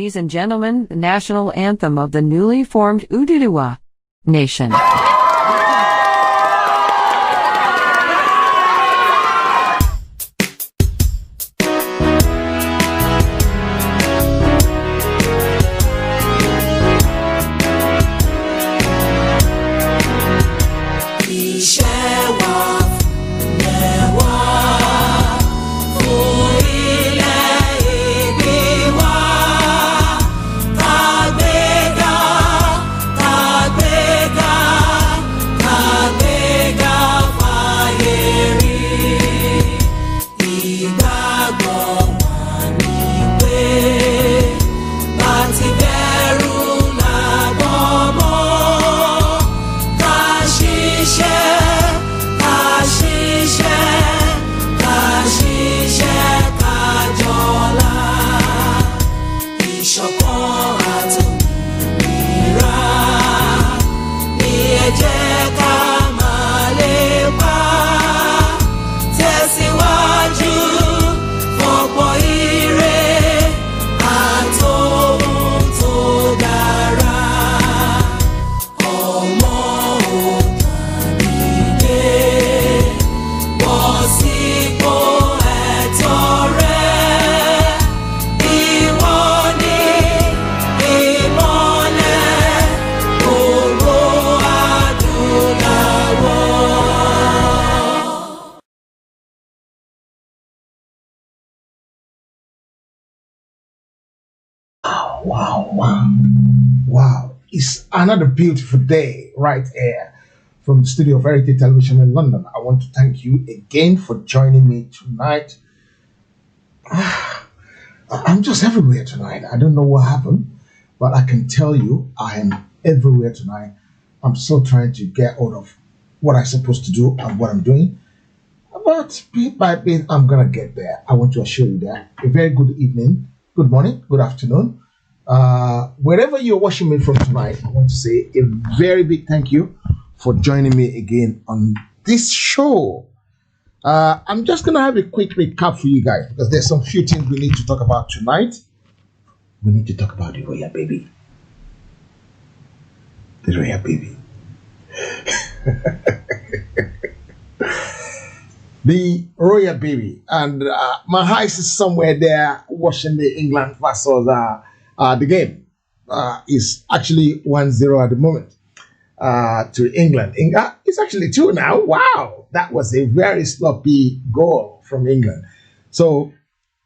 Ladies and gentlemen, the national anthem of the newly formed Ududuwa Nation. Wow. It's another beautiful day right here from the studio of Verity Television in London. I want to thank you again for joining me tonight. I'm just everywhere tonight. I don't know what happened, but I can tell you I am everywhere tonight. I'm still trying to get out of what I'm supposed to do and what I'm doing. But bit by bit, I'm going to get there. I want to assure you that. A very good evening, good morning, good afternoon. Wherever you're watching me from tonight, I want to say a very big thank you for joining me again on this show. I'm just going to have a quick recap for you guys because there's some few things we need to talk about tonight. We need to talk about the royal baby. The royal baby. The royal baby. And my eyes is somewhere there watching the England versus the game. Is actually 1-0 at the moment to England. It's actually 2 now. Wow, that was a very sloppy goal from England. So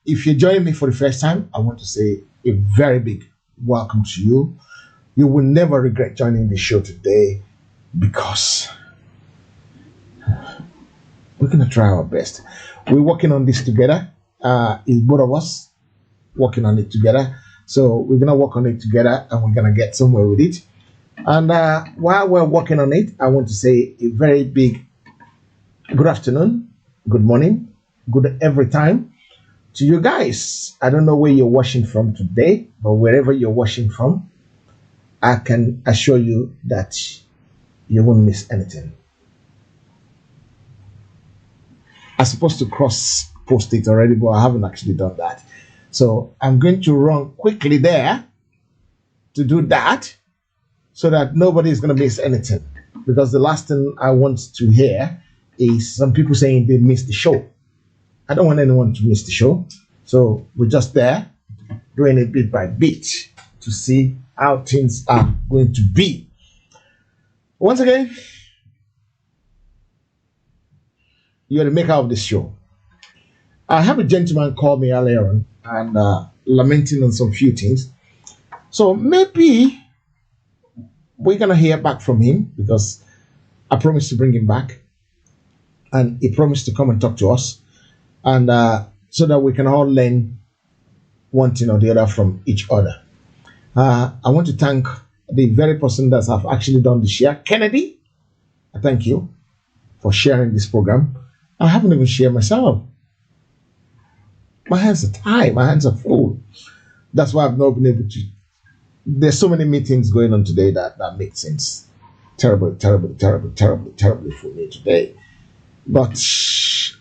if you're joining me for the first time, I want to say a very big welcome to you. You will never regret joining the show today because we're going to try our best. We're working on this together. It's both of us working on it together. So we're going to work on it together and we're going to get somewhere with it. And while we're working on it, I want to say a very big good afternoon, good morning, good every time to you guys. I don't know where you're watching from today, but wherever you're watching from, I can assure you that you won't miss anything. I'm supposed to cross post it already, but I haven't actually done that. So I'm going to run quickly there to do that so that nobody is going to miss anything. Because the last thing I want to hear is some people saying they missed the show. I don't want anyone to miss the show. So we're just there doing it bit by bit to see how things are going to be. Once again, you're the maker of this show. I have a gentleman call me earlier on and lamenting on some few things. So maybe we're going to hear back from him because I promised to bring him back. And he promised to come and talk to us. And so that we can all learn one thing or the other from each other. I want to thank the very person that have actually done the share. Kennedy, I thank you for sharing this program. I haven't even shared myself. My hands are tied. My hands are full. That's why I've not been able to. There's so many meetings going on today that make sense. Terribly for me today. But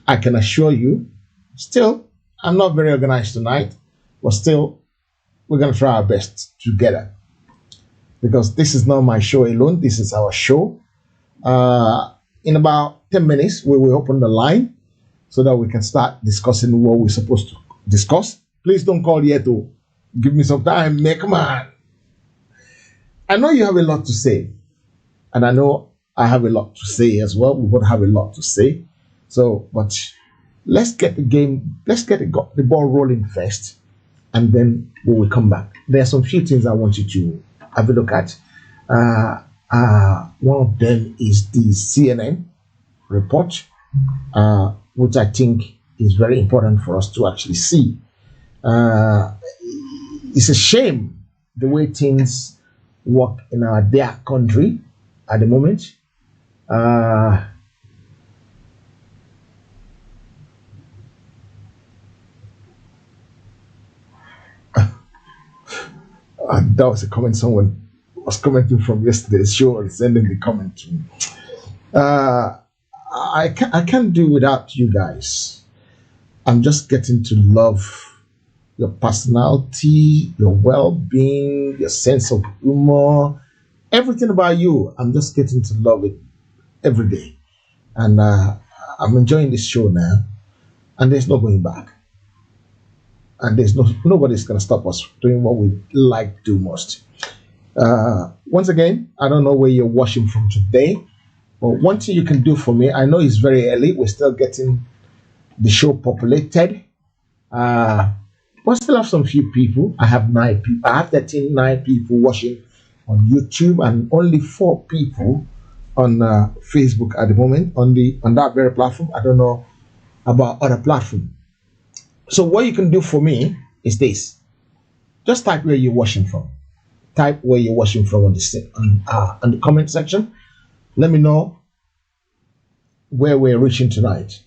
I can assure you, still, I'm not very organized tonight. But still, we're going to try our best together, because this is not my show alone. This is our show. In about 10 minutes, we will open the line so that we can start discussing what we're supposed to discuss. Please don't call yet, though. Give me some time, make man. I know you have a lot to say, and I know I have a lot to say as well. We both have a lot to say. So, but let's get the ball rolling first, and then we will come back. There are some few things I want you to have a look at. One of them is the CNN report, which I think is very important for us to actually see. It's a shame the way things work in their country at the moment. That was a comment someone was commenting from yesterday's show and sending the comment to me. I can't do without you guys. I'm just getting to love your personality, your well-being, your sense of humor, everything about you. I'm just getting to love it every day. And I'm enjoying this show now. And there's no going back. And there's nobody's going to stop us doing what we like to do most. Once again, I don't know where you're watching from today, but one thing you can do for me, I know it's very early. We're still getting the show populated. But still have some few people. I have 9 people. I have 9 people watching on YouTube, and only 4 people on Facebook at the moment on that very platform. I don't know about other platforms. So what you can do for me is this: just type where you're watching from. Type where you're watching from on the comment section. Let me know where we're reaching tonight.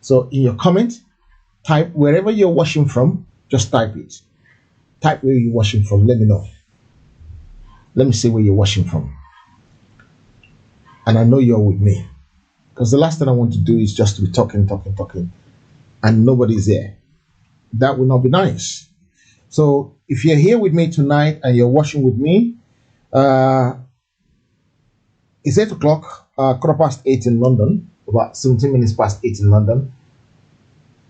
So in your comment, type wherever you're watching from. Just type it. Type where you're watching from. Let me know. Let me see where you're watching from. And I know you're with me. Because the last thing I want to do is just to be talking, and nobody's there. That would not be nice. So if you're here with me tonight and you're watching with me, it's 8 o'clock, 8:15 in London, about 17 minutes past 8 in London.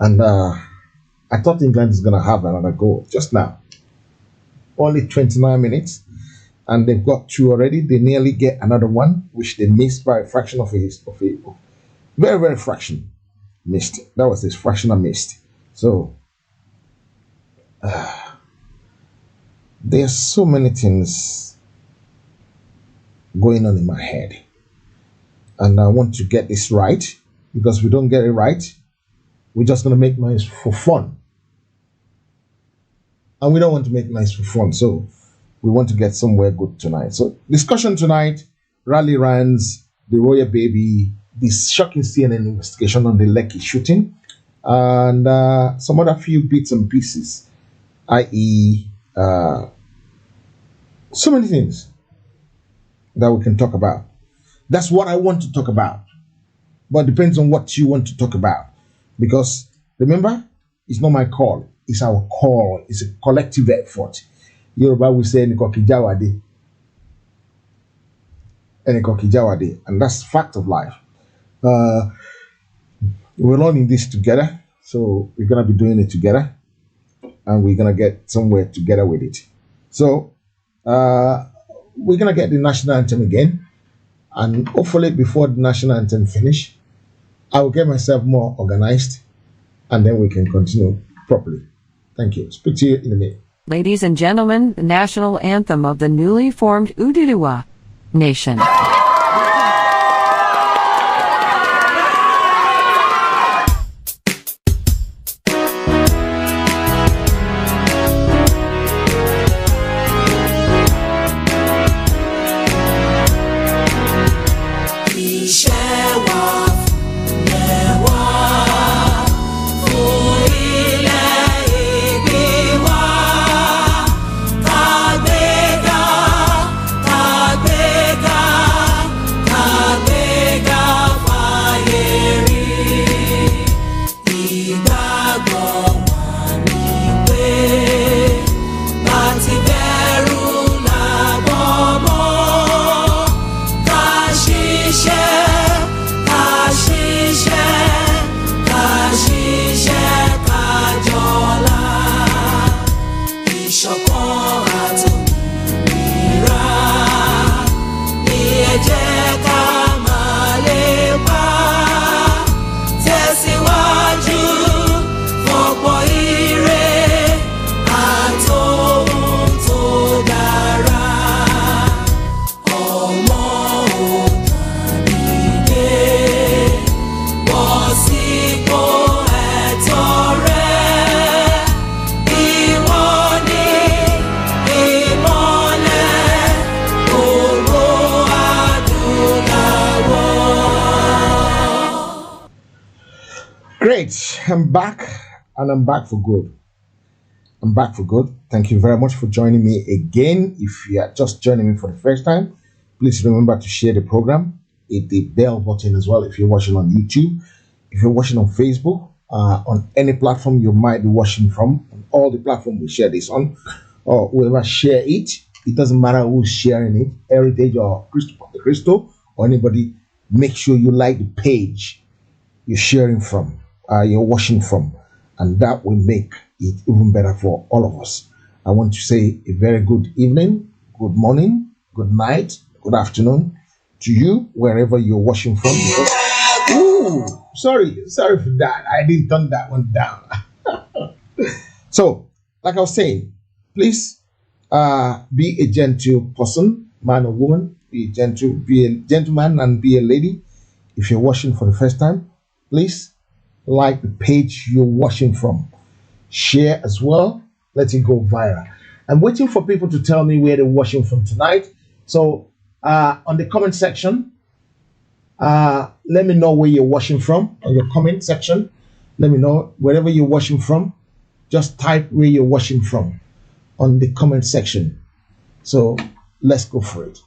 And I thought England is going to have another goal just now. Only 29 minutes. And they've got 2 already. They nearly get another one, which they missed by a fraction of a very, very fraction. Missed. That was this fraction I missed. So, there's so many things going on in my head. And I want to get this right, because if we don't get it right, we're just going to make noise for fun. And we don't want to make noise for fun. So we want to get somewhere good tonight. So discussion tonight: rally runs, the royal baby, this shocking CNN investigation on the Lekki shooting, and some other few bits and pieces, i.e. so many things that we can talk about. That's what I want to talk about. But it depends on what you want to talk about. Because remember, it's not my call. It's our call. It's a collective effort. Yoruba will say Nikoki Jawade. And that's fact of life. We're learning this together. So we're going to be doing it together. And we're going to get somewhere together with it. So we're going to get the national anthem again. And hopefully before the national anthem finish, I will get myself more organized, and then we can continue properly. Thank you. Speak to you in a minute. Ladies and gentlemen, the national anthem of the newly formed Ududuwa Nation. Great. I'm back, and I'm back for good. I'm back for good. Thank you very much for joining me again. If you are just joining me for the first time, please remember to share the program. Hit the bell button as well if you're watching on YouTube. If you're watching on Facebook, on any platform you might be watching from, on all the platforms we share this on, or whoever share it, it doesn't matter who's sharing it, Heritage or Crystal or anybody, make sure you like the page you're sharing from, you're watching from, and that will make it even better for all of us. I want to say a very good evening, good morning, good night, good afternoon to you wherever you're watching from. Ooh, sorry for that. I didn't turn that one down. So, like I was saying, please be a gentle person, man or woman. Be a gentleman and be a lady. If you're watching for the first time, please like the page you're watching from. Share as well. Let it go viral. I'm waiting for people to tell me where they're watching from tonight. So on the comment section, let me know where you're watching from. On your comment section, let me know wherever you're watching from. Just type where you're watching from on the comment section. So let's go for it.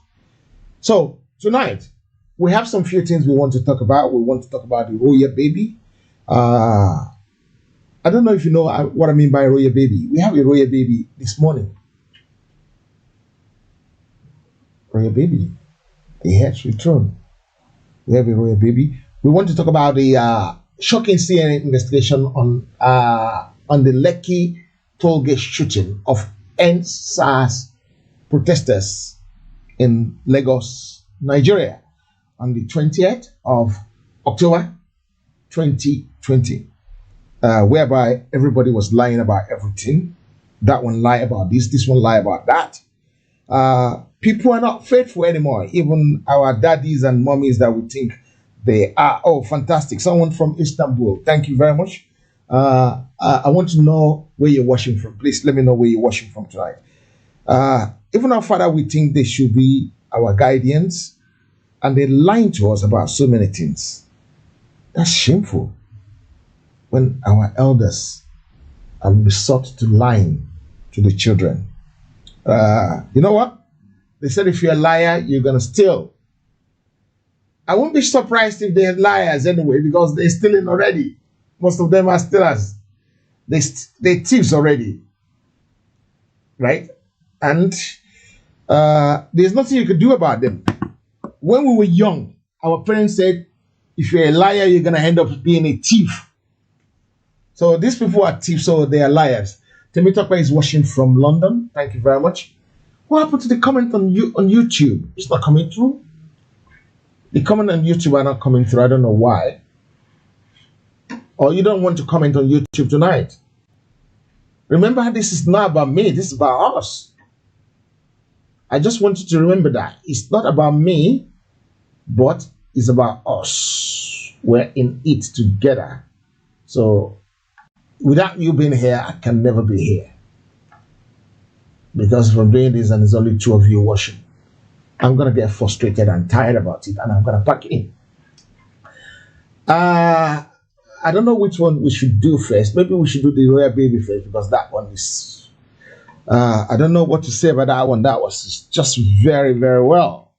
So tonight we have some few things we want to talk about. We want to talk about the royal baby. I don't know if you know what I mean by royal baby. We have a royal baby this morning. Royal baby, the head's return. We have a royal baby. We want to talk about the shocking CCN investigation on the Lekki tollgate shooting of NSAS protesters in Lagos, Nigeria, on the 20th of October 2020, whereby everybody was lying about everything. That one lie about this one lie about that. People are not faithful anymore. Even our daddies and mommies that we think they are. Oh, fantastic. Someone from Istanbul. Thank you very much. I want to know where you're watching from. Please let me know where you're watching from tonight. Even our father, we think they should be our guardians, and they're lying to us about so many things. That's shameful. When our elders are resort to lying to the children. You know what? They said if you're a liar, you're going to steal. I won't be surprised if they're liars anyway, because they're stealing already. Most of them are stealers. They're thieves already. Right? And there's nothing you could do about them. When we were young, our parents said, if you're a liar, you're going to end up being a thief. So these people are thieves, so they are liars. Temitope is watching from London. Thank you very much. What happened to the comment on YouTube? It's not coming through. The comment on YouTube are not coming through. I don't know why. Or you don't want to comment on YouTube tonight. Remember, this is not about me. This is about us. I just want you to remember that. It's not about me, but it's about us. We're in it together. So without you being here, I can never be here. Because if I'm doing this and there's only two of you watching, I'm going to get frustrated and tired about it, and I'm going to pack in. I don't know which one we should do first. Maybe we should do the royal baby first, because that one is... I don't know what to say about that one. That was just very, very well.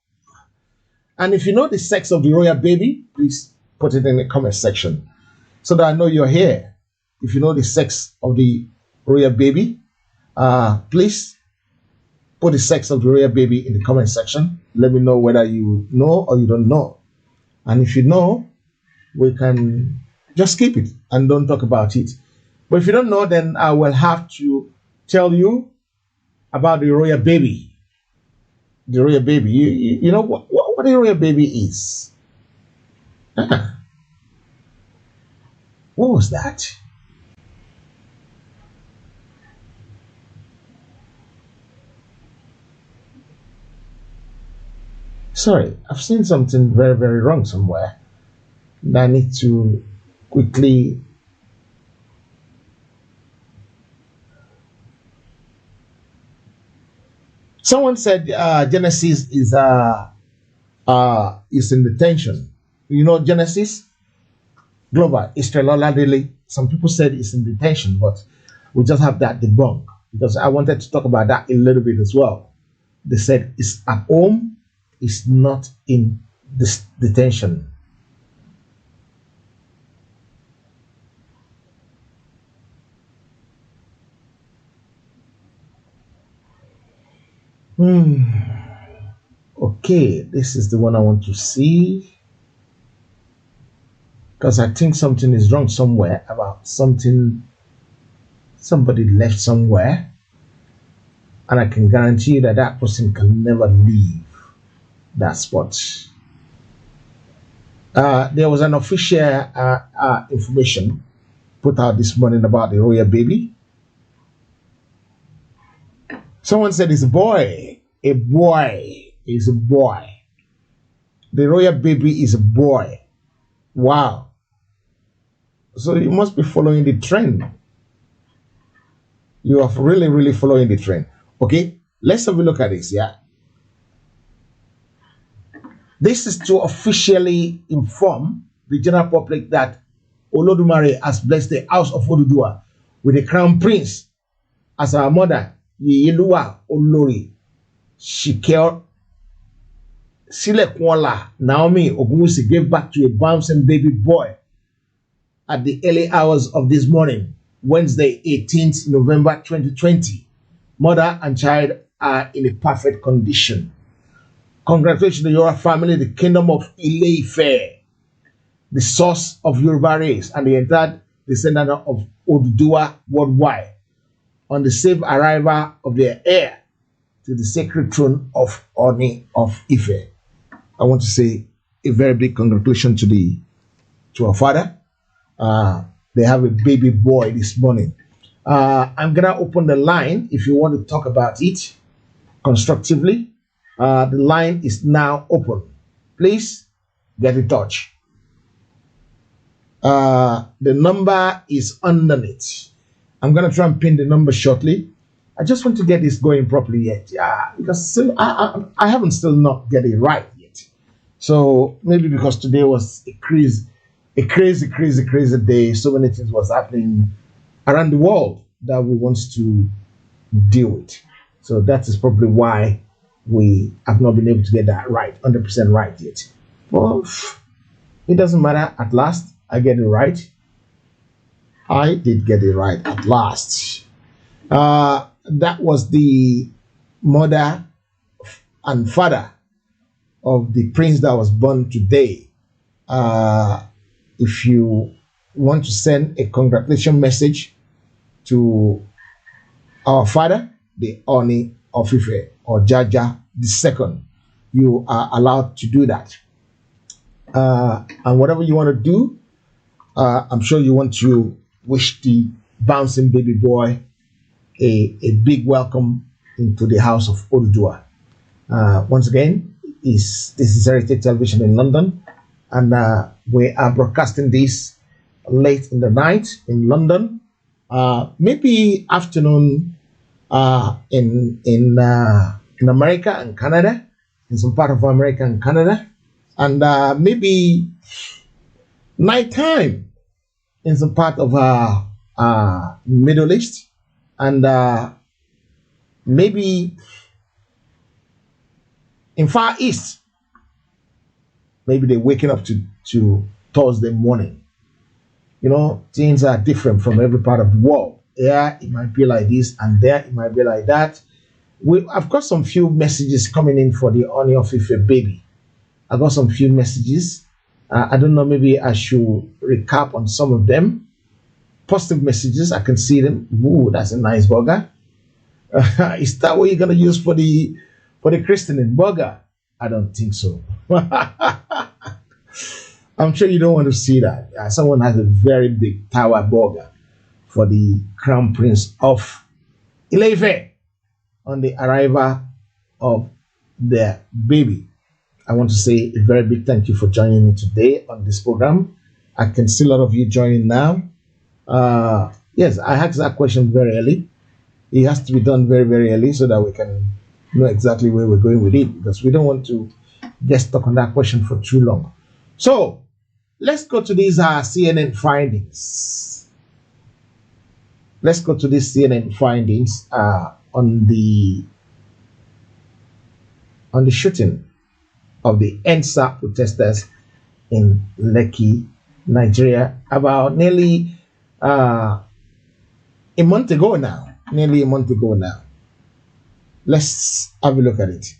And if you know the sex of the royal baby, please put it in the comment section so that I know you're here. If you know the sex of the royal baby, please put the sex of the royal baby in the comment section. Let me know whether you know or you don't know. And if you know, we can just keep it and don't talk about it. But if you don't know, then I will have to tell you about the royal baby. The royal baby. You know what the royal baby is? What was that? Sorry, I've seen something very, very wrong somewhere that I need to quickly... Someone said Genesis is in detention. You know Genesis? Global, Estrella Daily. Some people said it's in detention, but we just have that debunked because I wanted to talk about that a little bit as well. They said it's at home, it's not in this detention. Okay, this is the one I want to see because I think something is wrong somewhere about something somebody left somewhere, and I can guarantee you that that person can never leave that spot. There was an official information put out this morning about the royal baby. Someone said it's a boy. A boy is a boy. The royal baby is a boy. Wow. So you must be following the trend. You are really, really following the trend. Okay, let's have a look at this. Yeah. This is to officially inform the general public that Olodumare has blessed the house of Oduduwa with a crown prince as our mother, Yeyeluwa Olori Shike Silekwola Naomi Ogunwusi gave back to a bouncing baby boy at the early hours of this morning, Wednesday, 18th November 2020. Mother and child are in a perfect condition. Congratulations to your family, the kingdom of Ile-Ife, the source of Yoruba race, and the entire descendant of Oduduwa worldwide, on the safe arrival of their heir to the sacred throne of Oni of Ife. I want to say a very big congratulations to our father. They have a baby boy this morning. I'm gonna open the line if you want to talk about it constructively. The line is now open. Please get in touch. The number is underneath. I'm gonna try and pin the number shortly. I just want to get this going properly yet. Yeah, because still, I haven't still not get it right yet. So maybe because today was a crazy day. So many things was happening around the world that we want to deal with. So that is probably why we have not been able to get that right, 100% right yet. Well, it doesn't matter. At last, I get it right. I did get it right at last. That was the mother and father of the prince that was born today. If you want to send a congratulation message to our father, the Oni of Ife, or Jaja II, you are allowed to do that. And whatever you want to do, I'm sure you want to wish the bouncing baby boy a big welcome into the house of Oduduwa. Once again, this is Heritage Television in London, and we are broadcasting this late in the night in London, maybe afternoon in America and Canada, in some part of America and Canada, and maybe nighttime in some part of Middle East, and maybe in Far East. Maybe they're waking up to Thursday morning. You know, things are different from every part of the world. Yeah, it might be like this, and there it might be like that. I've got some few messages coming in for the Oni of Ife baby. I got some few messages. I don't know, maybe I should recap on some of them. Positive messages, I can see them. Ooh, that's a nice burger. Is that what you're gonna use for the christening burger? I don't think so. I'm sure you don't want to see that. Someone has a very big tower burger for the Crown Prince of Ile-Ife on the arrival of their baby. I want to say a very big thank you for joining me today on this program. I can see a lot of you joining now. Yes, I asked that question very early. It has to be done very, very early so that we can know exactly where we're going with it, because we don't want to get stuck on that question for too long. So, let's go to these CNN findings. Let's go to these CNN findings on the shooting of the EndSARS protesters in Lekki, Nigeria, about nearly a month ago now. Let's have a look at it,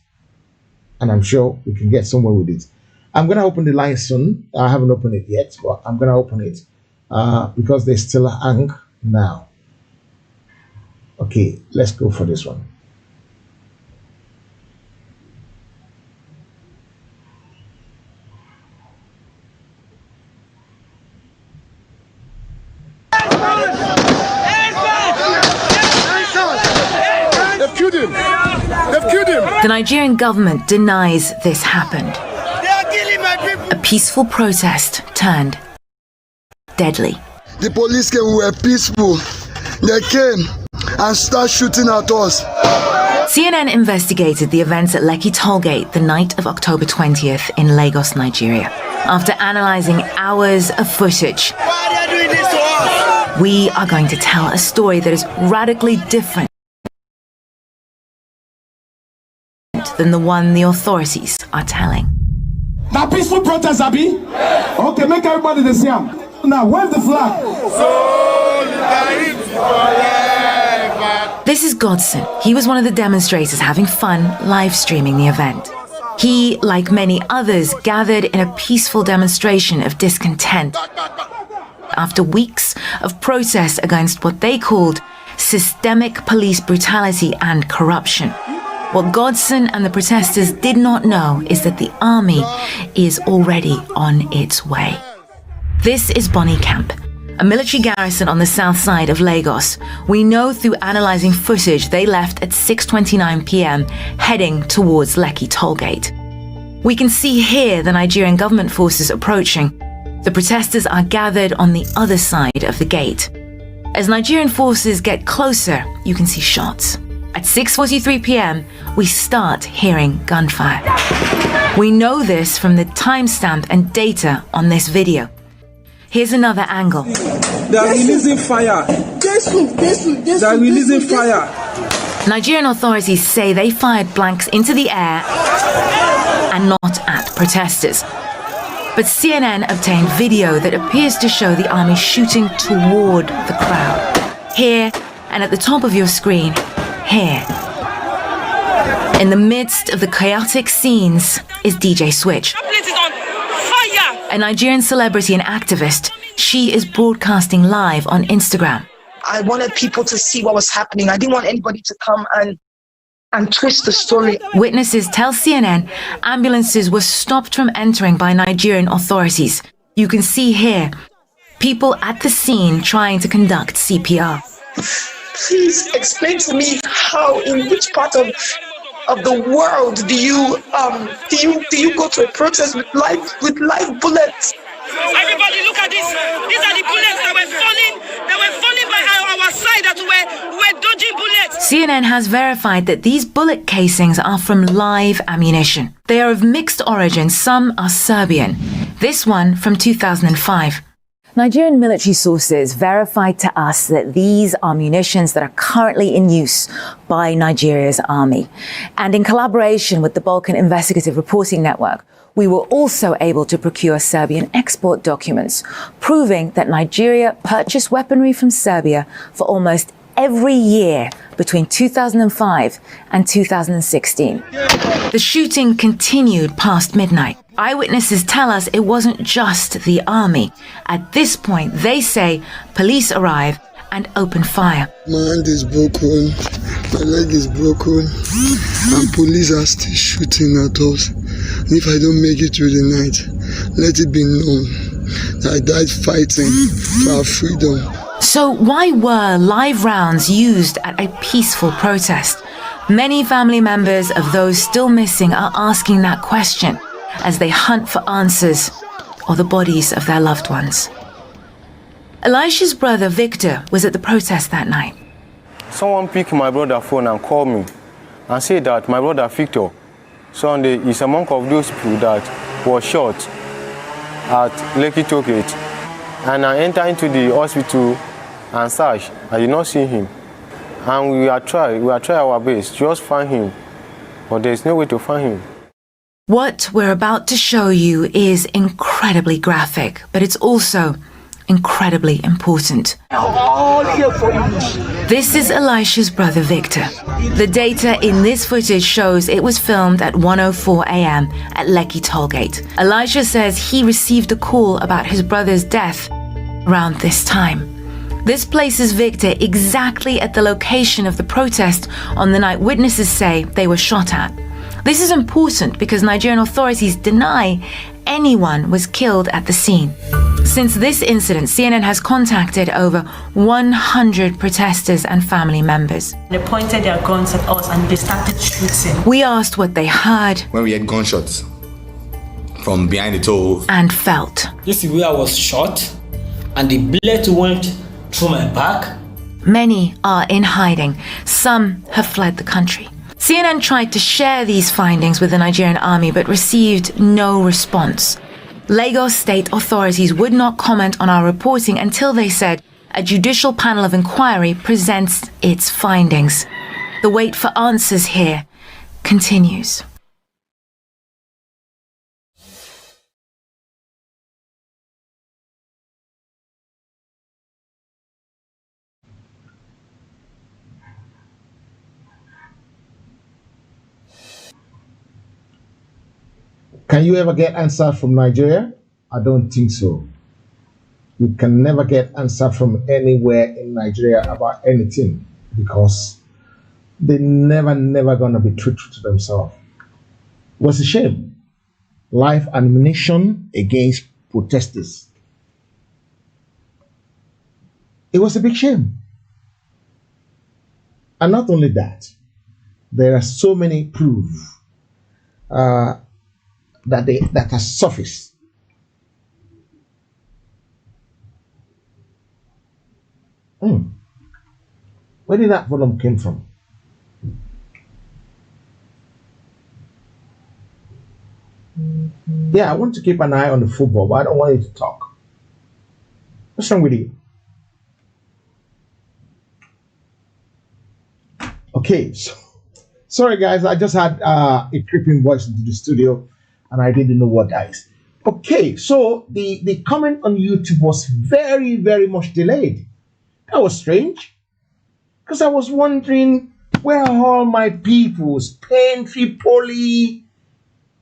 and I'm sure we can get somewhere with it. I'm going to open the line soon. I haven't opened it yet, but I'm going to open it because they still hang now. Okay, let's go for this one. The Nigerian government denies this happened. A peaceful protest turned deadly. The police came, we were peaceful. They came and started shooting at us. CNN investigated the events at Lekki tollgate the night of October 20th in Lagos, Nigeria. After analysing hours of footage, we are going to tell a story that is radically different than the one the authorities are telling. That peaceful protest, Abi? Okay, make everybody the same. Now, where's the flag? This is Godson. He was one of the demonstrators having fun live streaming the event. He, like many others, gathered in a peaceful demonstration of discontent after weeks of protest against what they called systemic police brutality and corruption. What Godson and the protesters did not know is that the army is already on its way. This is Bonny Camp, a military garrison on the south side of Lagos. We know through analysing footage they left at 6:29 p.m, heading towards Lekki tollgate. We can see here the Nigerian government forces approaching. The protesters are gathered on the other side of the gate. As Nigerian forces get closer, you can see shots. At 6:43 p.m, we start hearing gunfire. We know this from the timestamp and data on this video. Here's another angle. They are releasing fire. They are releasing fire. Nigerian authorities say they fired blanks into the air and not at protesters. But CNN obtained video that appears to show the army shooting toward the crowd. Here, and at the top of your screen, here. In the midst of the chaotic scenes is DJ Switch, a Nigerian celebrity and activist. She is broadcasting live on Instagram. I wanted people to see what was happening. I didn't want anybody to come and twist the story. Witnesses tell CNN ambulances were stopped from entering by Nigerian authorities. You can see here people at the scene trying to conduct CPR. Please explain to me how, in which part of the world do you go to a protest with live bullets? Everybody, look at this. These are the bullets that were falling by our side, that were dodging bullets. CNN has verified that these bullet casings are from live ammunition. They are of mixed origin. Some are Serbian. This one from 2005. Nigerian military sources verified to us that these are munitions that are currently in use by Nigeria's army. And in collaboration with the Balkan Investigative Reporting Network, we were also able to procure Serbian export documents, proving that Nigeria purchased weaponry from Serbia for almost every year between 2005 and 2016. The shooting continued past midnight. Eyewitnesses tell us it wasn't just the army. At this point, they say police arrive and open fire. My hand is broken, my leg is broken, and police are still shooting at us. And if I don't make it through the night, let it be known that I died fighting for our freedom. So why were live rounds used at a peaceful protest? Many family members of those still missing are asking that question as they hunt for answers or the bodies of their loved ones. Elisha's brother Victor was at the protest that night. Someone picked my brother's phone and called me and said that my brother Victor Sunday is among of those people that was shot at Lekki tollgate, and I entered into the hospital and searched. I did not see him, and we are trying our best to just find him, but there is no way to find him. What we're about to show you is incredibly graphic, but it's also incredibly important. This is Elisha's brother Victor. The data in this footage shows it was filmed at 1:04 a.m. at Lekki tollgate. Elisha says he received a call about his brother's death around this time. This places Victor exactly at the location of the protest on the night witnesses say they were shot at. This is important because Nigerian authorities deny anyone was killed at the scene. Since this incident, CNN has contacted over 100 protesters and family members. They pointed their guns at us and they started shooting. We asked what they heard. When we had gunshots from behind the toll. And felt. This is where I was shot and the bullet went through my back. Many are in hiding. Some have fled the country. CNN tried to share these findings with the Nigerian army but received no response. Lagos state authorities would not comment on our reporting until they said a judicial panel of inquiry presents its findings. The wait for answers here continues. Can you ever get answers from Nigeria? I don't think so. You can never get answers from anywhere in Nigeria about anything because they're never gonna be truthful to themselves. It was a shame. Live ammunition against protesters. It was a big shame. And not only that, there are so many proof that has surfaced. Where did that volume came from? Yeah, I want to keep an eye on the football, but I don't want you to talk. What's wrong with you? Okay, so sorry guys, I just had a creeping voice into the studio and I didn't know what that is. Okay, so the comment on YouTube was very much delayed. That was strange. Because I was wondering where are all my people? Spain, Tripoli,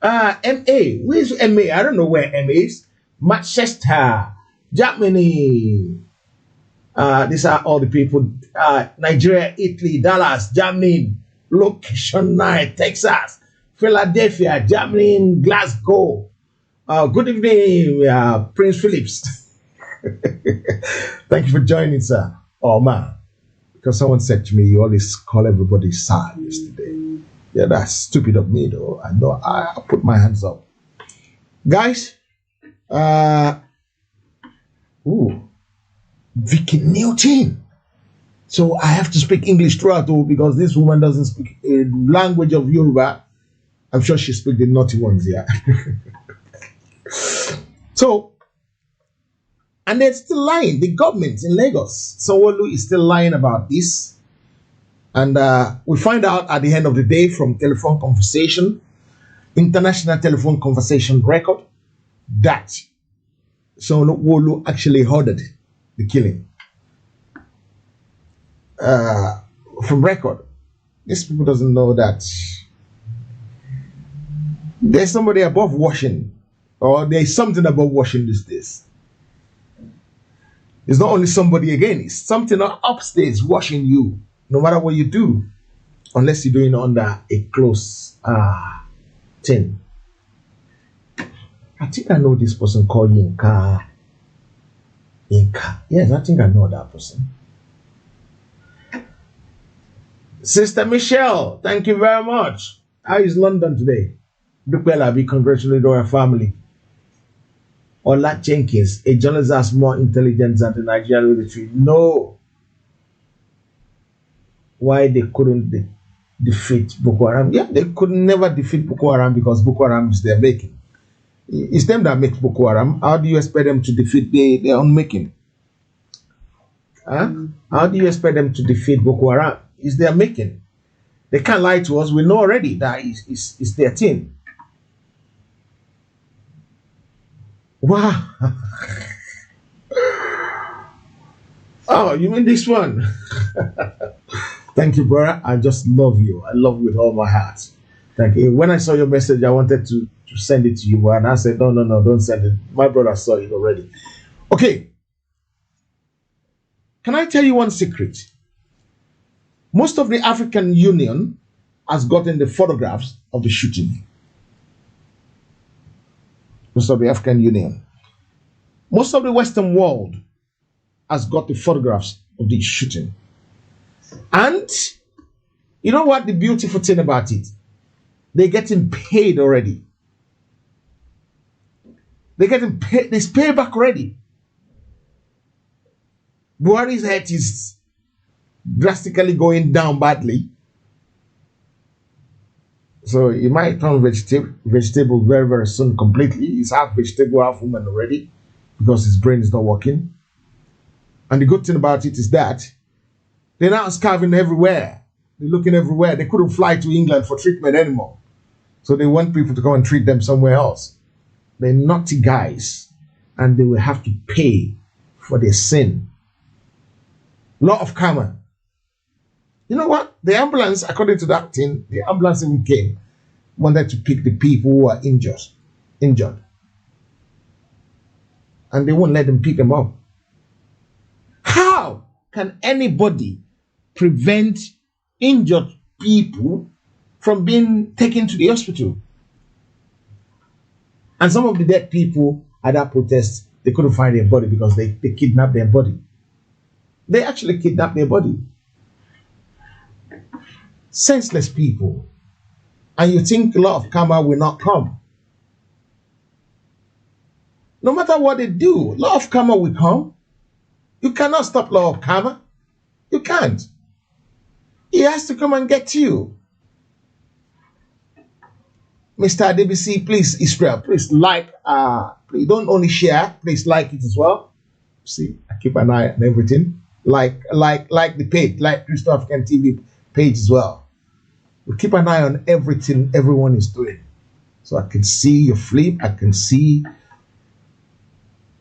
MA. Where's MA? I don't know where MA is. Manchester, Germany. These are all the people. Nigeria, Italy, Dallas, Germany, location 9, Texas, Philadelphia, Germany, Glasgow. Good evening, Prince Phillips. Thank you for joining, sir. Oh, man. Because someone said to me, you always call everybody sir yesterday. Yeah, that's stupid of me, though. I know I put my hands up. Guys, Vicky Newton. So I have to speak English throughout, though, because this woman doesn't speak a language of Yoruba. I'm sure she speaks the naughty ones, yeah. So, and they're still lying. The government in Lagos, Sanwo-Olu is still lying about this. And we find out at the end of the day from telephone conversation, international telephone conversation record, that Sanwo-Olu actually ordered the killing. From record, these people doesn't know that there's somebody above watching, or there's something above watching this. It's not only somebody again, it's something upstairs watching you, no matter what you do, unless you're doing it under a close thing. I think I know this person called Yinka. Yes, I think I know that person. Sister Michelle, thank you very much. How is London today? Dukwela, we congratulate our family. Ola Jenkins, a journalist has more intelligence than the Nigerian military. No. Why they couldn't defeat Boko Haram? Yeah, they could never defeat Boko Haram because Boko Haram is their making. It's them that make Boko Haram. How do you expect them to defeat their own making? Huh? How do you expect them to defeat Boko Haram? It's their making. They can't lie to us. We know already that it's their thing. Wow. Oh, you mean this one? Thank you, brother. I just love you. I love you with all my heart. Thank you. When I saw your message, I wanted to send it to you, and I said, no, don't send it. My brother saw it already. Okay. Can I tell you one secret? Most of the African Union has gotten the photographs of the shooting. Most of the African Union. Most of the Western world has got the photographs of the shooting. And you know what the beautiful thing about it? They're getting paid already. They're getting paid. There's payback already. Buhari's head is drastically going down badly. So he might turn vegetable very, very soon completely. He's half vegetable, half woman already because his brain is not working. And the good thing about it is that they're now starving everywhere. They're looking everywhere. They couldn't fly to England for treatment anymore. So they want people to go and treat them somewhere else. They're naughty guys. And they will have to pay for their sin. Law of karma. You know what? The ambulance, according to that thing, the ambulance even came, wanted to pick the people who are injured. And they won't let them pick them up. How can anybody prevent injured people from being taken to the hospital? And some of the dead people at that protest, they couldn't find their body because they kidnapped their body. They actually kidnapped their body. Senseless people. And you think law of karma will not come. No matter what they do, law of karma will come. You cannot stop law of karma. You can't. He has to come and get you. Mr. DBC, please, Israel, please like, please don't only share, please like it as well. See, I keep an eye on everything. Like the page, like Crystal African TV page as well. We keep an eye on everything everyone is doing. So I can see your flip, I can see.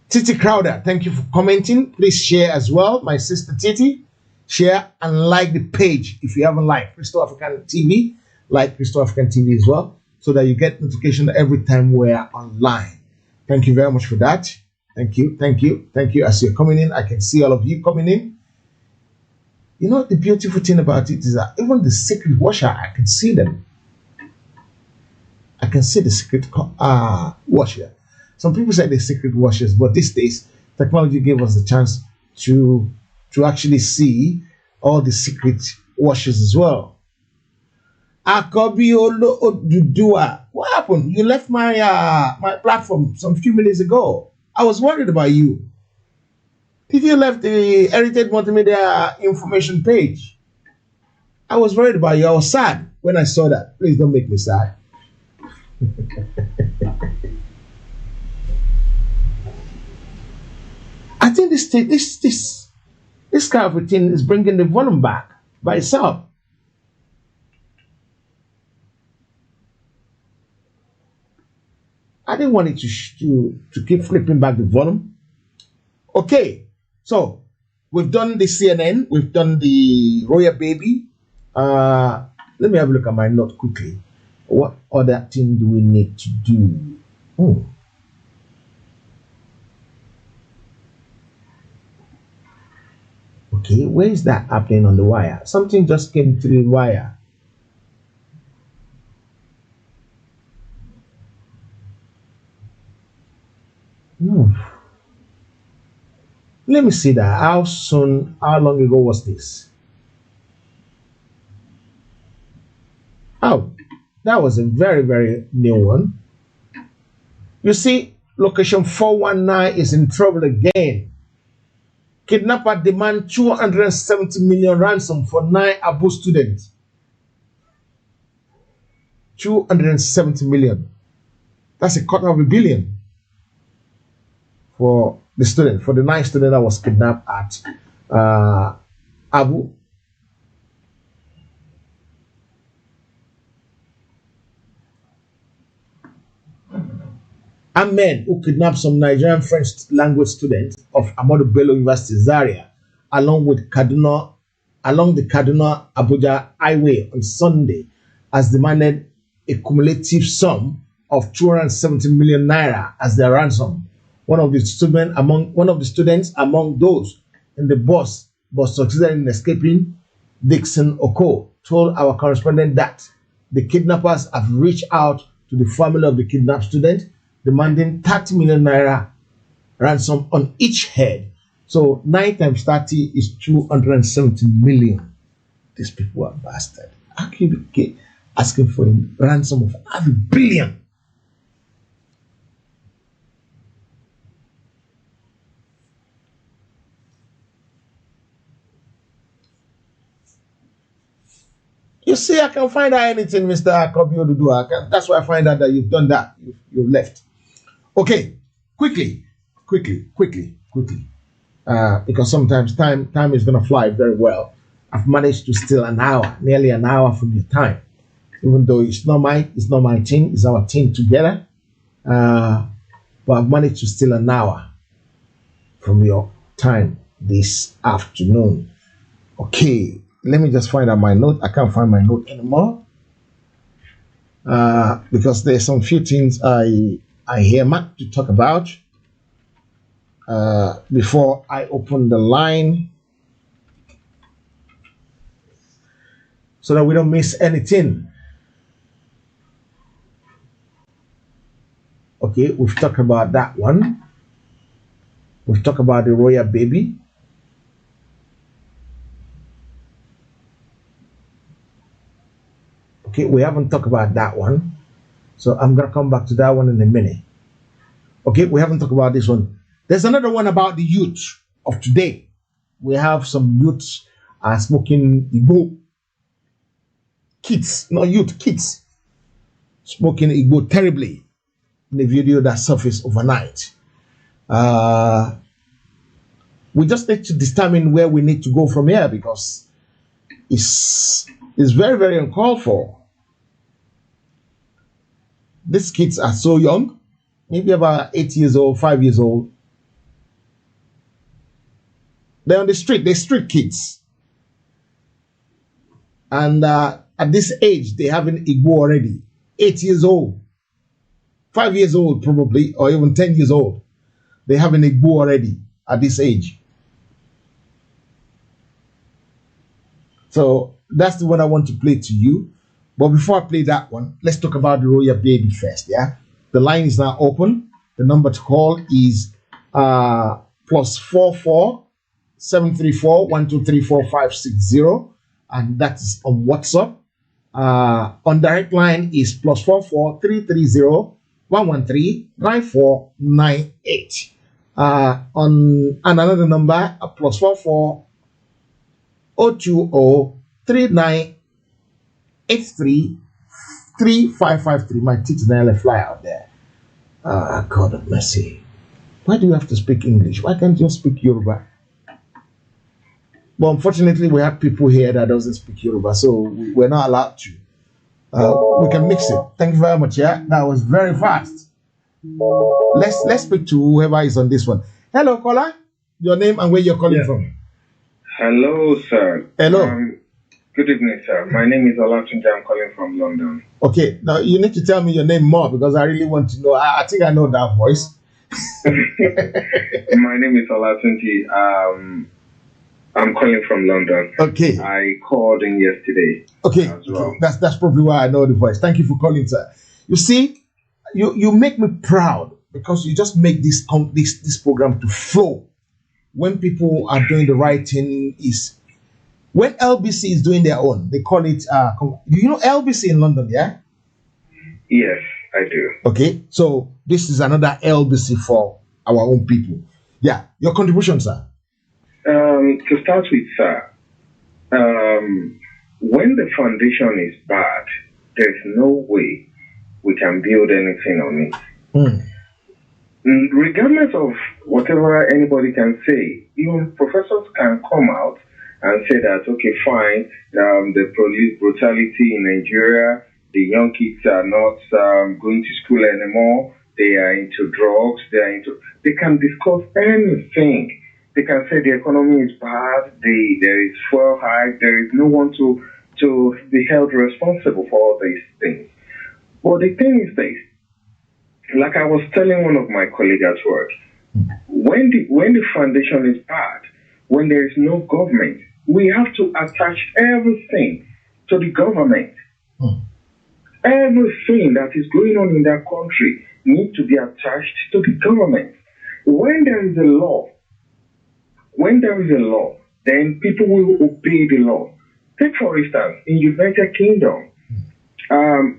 Titi Crowder, thank you for commenting. Please share as well. My sister Titi, share and like the page if you haven't liked Crystal African TV. Like Crystal African TV as well, so that you get notification every time we're online. Thank you very much for that. Thank you. As you're coming in, I can see all of you coming in. You know, the beautiful thing about it is that even the secret washer, I can see them. I can see the secret washer. Some people say they're secret washers, but these days, technology gave us the chance to actually see all the secret washers as well. Akobiolo Odudua, what happened? You left my my platform some few minutes ago. I was worried about you. Did you left the Heritage Multimedia information page? I was worried about you. I was sad when I saw that. Please don't make me sad. I think this kind of routine is bringing the volume back by itself. I didn't want it to keep flipping back the volume. Okay, so we've done the CNN, we've done the Royal Baby. Let me have a look at my note quickly. What other thing do we need to do? Okay, where is that happening on the wire? Something just came through the wire. Let me see that. How long ago was this? Oh, that was a very, very new one. You see, location 419 is in trouble again. Kidnapper demand 270 million ransom for 9 Abu students. 270 million. That's $250 million for the student, for the 9th student that was kidnapped at Abu. And men who kidnapped some Nigerian French language students of Ahmadu Bello University Zaria along the Kaduna Abuja highway on Sunday has demanded a cumulative sum of 270 million naira as their ransom. One of the students among those in the bus succeeded in escaping. Dixon Oko told our correspondent that the kidnappers have reached out to the family of the kidnapped student, demanding 30 million naira ransom on each head. So 9 times 30 is 270 million. These people are bastard. How can you be asking for a ransom of $500 million? You see, I can find out anything, Mr. Akobi Odudu. That's why I find out that you've done that. You've left. Okay, quickly. Because sometimes time is going to fly very well. I've managed to steal an hour, nearly an hour from your time. Even though it's not my team, it's our team together. But I've managed to steal an hour from your time this afternoon. Okay, let me just find out my note. I can't find my note anymore. Because there's some few things I hear Matt to talk about before I open the line, so that we don't miss anything. Okay, we've talked about that one. We've talked about the royal baby. Okay, we haven't talked about that one. So I'm going to come back to that one in a minute. Okay, we haven't talked about this one. There's another one about the youth of today. We have some youths smoking Igbo. Kids, not youth, kids. Smoking Igbo terribly in the video that surfaced overnight. We just need to determine where we need to go from here, because it's very, very uncalled for. These kids are so young, maybe about 8 years old, 5 years old. They're on the street, they're street kids. And at this age, they have an Igbo already. 8 years old, 5 years old probably, or even 10 years old. They have an Igbo already at this age. So that's the one I want to play to you. But before I play that one, let's talk about the royal baby first, yeah? The line is now open. The number to call is +44 734 1234 560, and that is on WhatsApp. On direct line is +44 330 113 9498. On another number, +44 020 3983 3553. My teeth nearly fly out there. God of mercy. Why do you have to speak English? Why can't you speak Yoruba? But unfortunately, we have people here that doesn't speak Yoruba, so we're not allowed to. We can mix it. Thank you very much. Yeah, that was very fast. Let's speak to whoever is on this one. Hello, caller. Your name and where you're calling from. Hello, sir. Hello. Good evening, sir. My name is Olatunji. I'm calling from London. Okay, now you need to tell me your name more, because I really want to know. I think I know that voice. My name is Olatunji. I'm calling from London. Okay. I called in yesterday. Okay. As well. That's probably why I know the voice. Thank you for calling, sir. You see, you make me proud, because you just make this program to flow. When people are doing the right thing, is when LBC is doing their own. They call it. You know LBC in London, yeah? Yes, I do. Okay, so this is another LBC for our own people. Yeah, your contribution, sir. To start with, sir, when the foundation is bad, there's no way we can build anything on it. Regardless of whatever anybody can say, even professors can come out and say that, okay, fine, the police brutality in Nigeria, the young kids are not going to school anymore, they are into drugs, they can discuss anything. They can say the economy is bad, there is fuel hike, there is no one to be held responsible for all these things. But the thing is this, like I was telling one of my colleagues at work, when the foundation is bad, when there is no government, we have to attach everything to the government. Everything that is going on in that country needs to be attached to the government. When there is a law, then people will obey the law. Take for instance, in United Kingdom,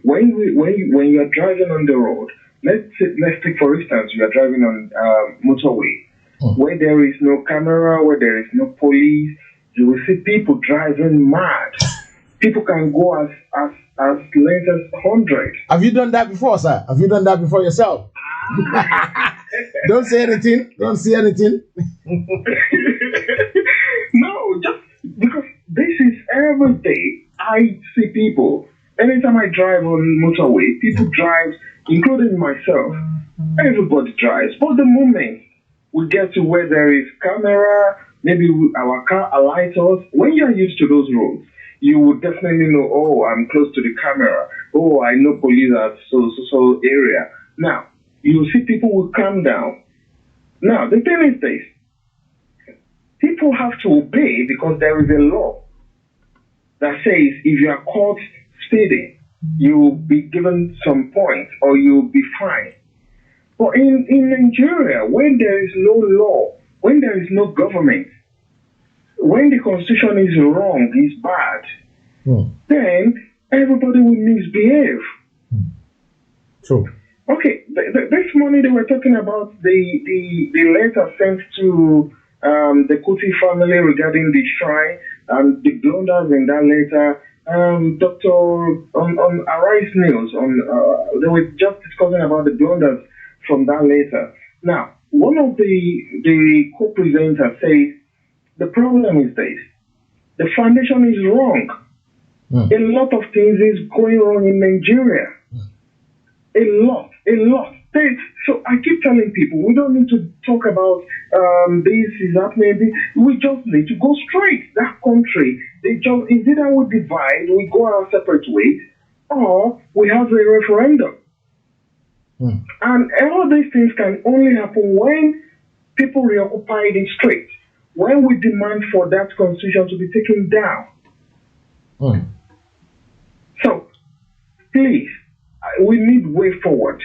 when you are driving on the road, let's take for instance, you are driving on motorway, where there is no camera, where there is no police, you will see people driving mad. People can go as late as 100. Have you done that before, sir? Have you done that before yourself? Don't say anything. Don't say anything. No, just because this is every day. I see people. Anytime I drive on motorway, people drive, including myself. Everybody drives. But the moment we get to where there is camera, maybe our car alights us. When you are used to those roads, you would definitely know, oh, I'm close to the camera. Oh, I know police at so area. Now, you see people will calm down. Now, the thing is this. People have to obey because there is a law that says if you are caught speeding, you will be given some points or you will be fined. But in Nigeria, when there is no law, when there is no government, when the constitution is wrong, is bad, then everybody will misbehave. True. Okay, this morning they were talking about the letter sent to the Kuti family regarding the shrine and the blunders in that letter. Doctor on Arise News, they were just discussing about the blunders from that letter. Now, one of the co-presenters says the problem is this: the foundation is wrong. A lot of things is going wrong in Nigeria. A lot. So I keep telling people, we don't need to talk about this is happening. We just need to go straight. That country, is either we divide, we go our separate ways, or we have a referendum. And all these things can only happen when people reoccupy the street, when we demand for that constitution to be taken down. So, please, we need way forward.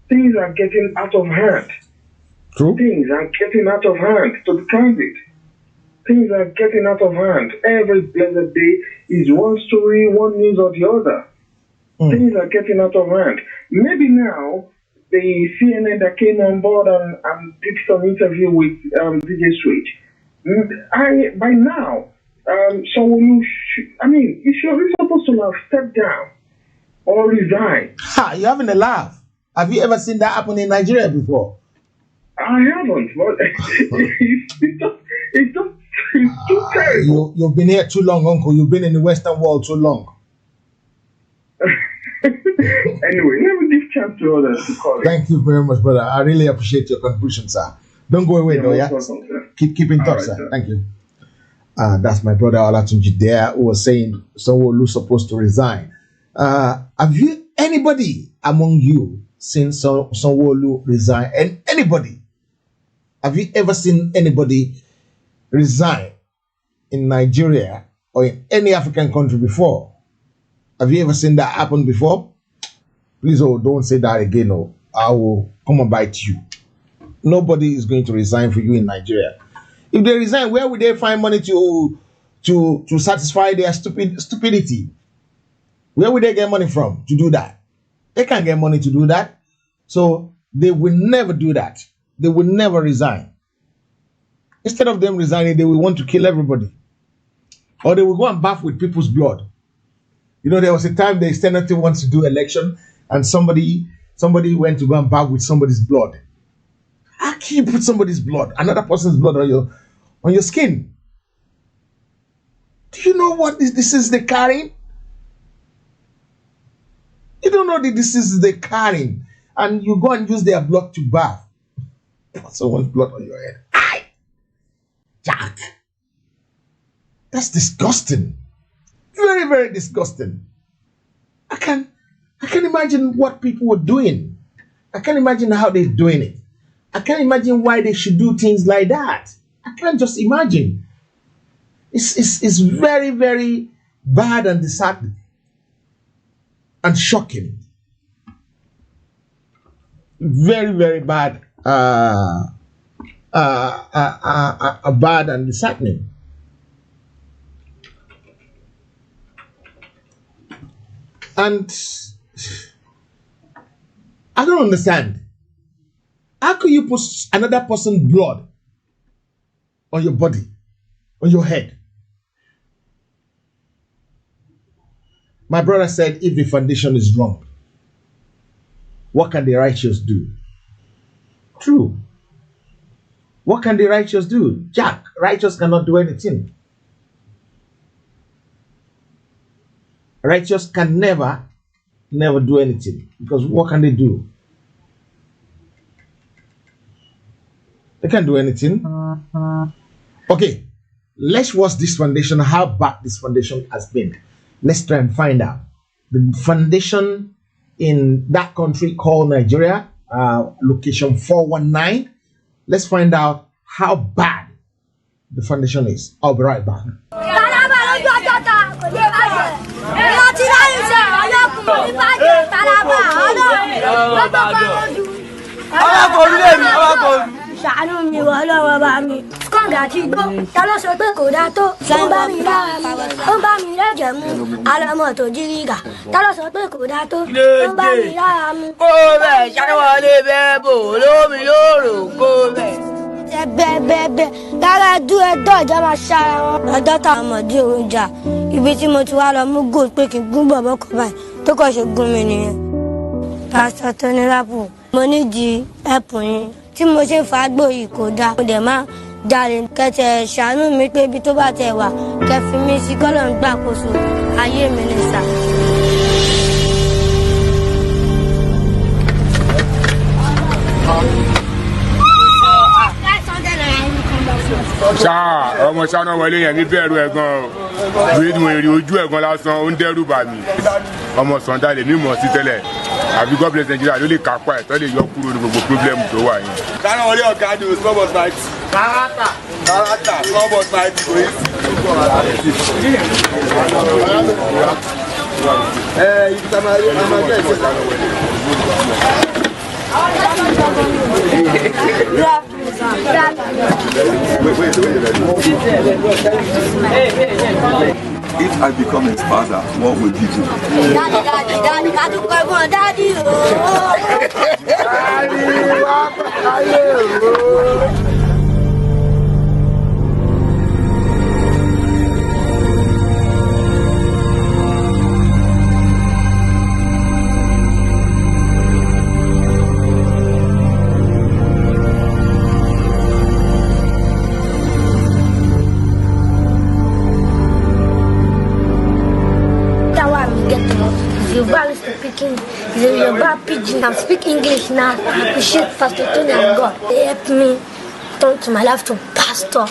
Things are getting out of hand. True. Things are getting out of hand, to be candid. Things are getting out of hand. Every blessed day is one story, one news or the other. Things are getting out of hand. Maybe now, the CNN that came on board and did some interview with DJ Switch, by now, you're supposed to have stepped down or resign. You're having a laugh. Have you ever seen that happen in Nigeria before? I haven't, but it's too terrible. You've been here too long, Uncle. You've been in the Western world too long. Anyway, let me give chance to others to call. Thank you very much, brother. I really appreciate your contribution, sir. Don't go away, though, yeah? Welcome, Keep in touch, sir. Thank you. That's my brother Olatunji there, who was saying Sanwo-Olu supposed to resign. Have you, anybody among you, seen Sanwo-Olu resign? And anybody? Have you ever seen anybody resign in Nigeria or in any African country before? Have you ever seen that happen before? Please, don't say that again. I will come and bite you. Nobody is going to resign for you in Nigeria. If they resign, where would they find money to satisfy their stupidity? Where would they get money from to do that? They can't get money to do that. So they will never do that. They will never resign. Instead of them resigning, they will want to kill everybody. Or they will go and bath with people's blood. You know, there was a time the Senate wants to do election. and somebody went to go and bath with somebody's blood. How can you put somebody's blood, another person's blood on your skin? Do you know what this is they carrying? You don't know the diseases they carrying, and you go and use their blood to bath. Put someone's blood on your head. Aye, Jack. That's disgusting. Very, very disgusting. I can imagine what people were doing. I can't imagine how they're doing it. I can't imagine why they should do things like that. I can't just imagine. It's very, very bad and disheartening and shocking. Very, very bad. Bad and disheartening. And I don't understand. How could you put another person's blood on your body, on your head? My brother said, if the foundation is wrong, what can the righteous do? True. What can the righteous do? Jack, righteous cannot do anything. Righteous can never do anything. Because what can they do? They can't do anything. Okay, let's watch this foundation, how bad this foundation has been. Let's try and find out. The foundation in that country called Nigeria, location 419. Let's find out how bad the foundation is. I'll be right back. ṣàánú mi wọ lọ́wọ́ bá mi kọ́ńgà ti gbó ta ló sọ pé kò dáa tó ṣe ń bá mi lára mi ó ń bá mi lẹ́jẹ̀ mú alọ́mọ tó jírígà ta ló sọ pé kò dáa tó ó ń bá mi lára mu. kó bẹ́ẹ̀ ṣáwọlé bẹ́ẹ̀ bò lómi lóòrò kó bẹ́ẹ̀. bẹ́ẹ̀ lára dúró dọ́jà máa ṣára wọn. ọjọ́ táwọn ọmọdé òun jà ibi tí mo ti wá lọ mú gold pé kí n gún bọ̀bọ̀ kọ báyìí tó kọ́ ṣe gún mi nìyẹn. pásítọ̀ tó ní lápò mo nídìí ẹ̀pù yín tí mo ṣe fàágbò yìí kò dáa mo dẹ̀ máa jalè kẹtẹ ṣàánú mi pé ibi tó bá tẹ wà kẹfì mi sí kọ́lọ̀ ń gbàkóso ayé mi ní sà. ṣáà ọmọ ṣáná wọlé yẹn ní bẹ̀rù ẹ̀gan o bí mo rí ojú ẹ̀gan lásán ó ń dẹ́rù bà mí ọmọ sọ̀ndà lè mí mọ̀ sí tẹ́lẹ̀ àbí God bless Nigeria ló lè kápá ẹ̀ tó lè yọ kúrò ní gbogbo problem tó wà yẹn. ṣáná wọlé ọ̀gá ni o small but mighty. kárátà small but mighty kò yí sí. ibi tá a máa jẹ́ ìṣẹ̀lẹ̀ àwọn wọlé. If I become his father, what would you do? Daddy, daddy. I speak English now. I appreciate Pastor Tony and God. They helped me turn to my life to pastor.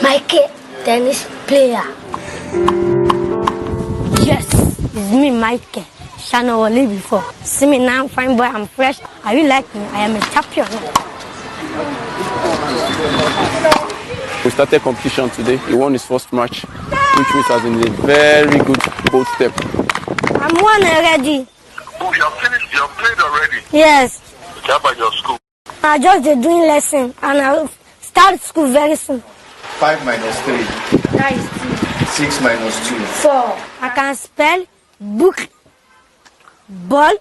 Michael, tennis player. Yes, it's me, Michael. Shana Wale before. See me now, I'm fine boy, I'm fresh. Are you like me? I am a champion. We started competition today. He won his first match, which means has been a very good bold step. I'm one already. Oh, you have finished? You have played already? Yes. How about your school? I just doing lesson and I'll start school very soon. 5 minus 3. That is 2. 6 minus 2. 4. I can spell book, ball,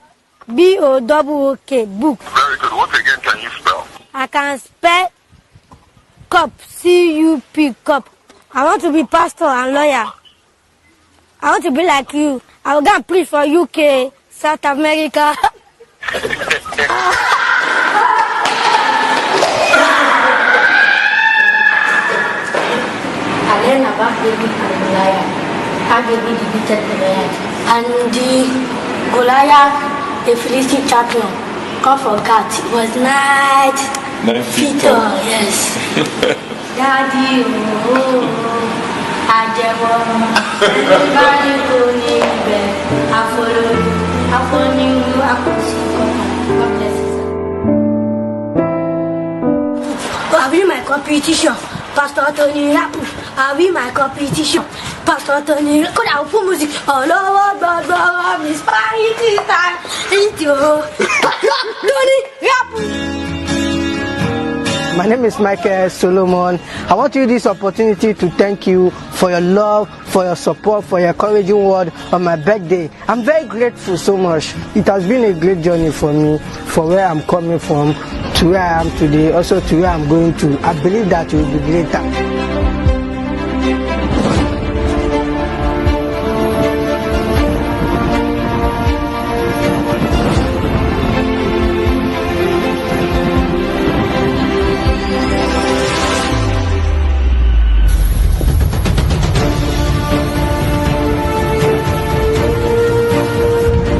B-O-O-K, book. Very good. What again can you spell? I can spell cup, C-U-P, cup. I want to be pastor and lawyer. I want to be like you. I will go and preach for UK, South America. I learned about David and Goliath. How David defeated Goliath. And the Goliath, the Philistine champion, come from Gath. It was 9 feet tall. Yes. Daddy, everybody go near I follow you, I could see God bless you. I'll be my competition. Pastor Tony Rapu, I'll be my competition. Pastor Tony, could I put music all over God, Miss Party time? It's you. Tony Rapu. My name is Michael Solomon. I want to use this opportunity to thank you for your love, for your support, for your encouraging word on my birthday. I'm very grateful so much. It has been a great journey for me, from where I'm coming from to where I am today, also to where I'm going to. I believe that it will be greater.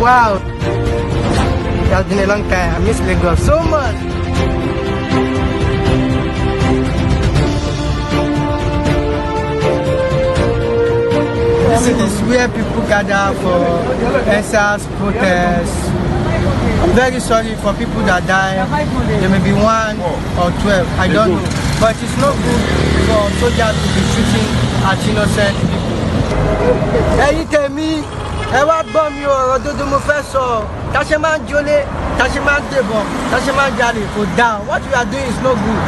Wow, it has been a long time. I miss Lagos so much. This is where people gather for answers, protests. I'm very sorry for people that die. There may be 1 or 12, I don't know. But it's not good for soldiers to be shooting at innocent people. Hey, tell me. Ẹ wá gbọ́ mi ọ̀rọ̀ dodo mo fẹ́ sọ tá ṣe máa ń jólé tá ṣe máa ń débọn tá ṣe máa ń jalè kò dáa. What we are doing is no good.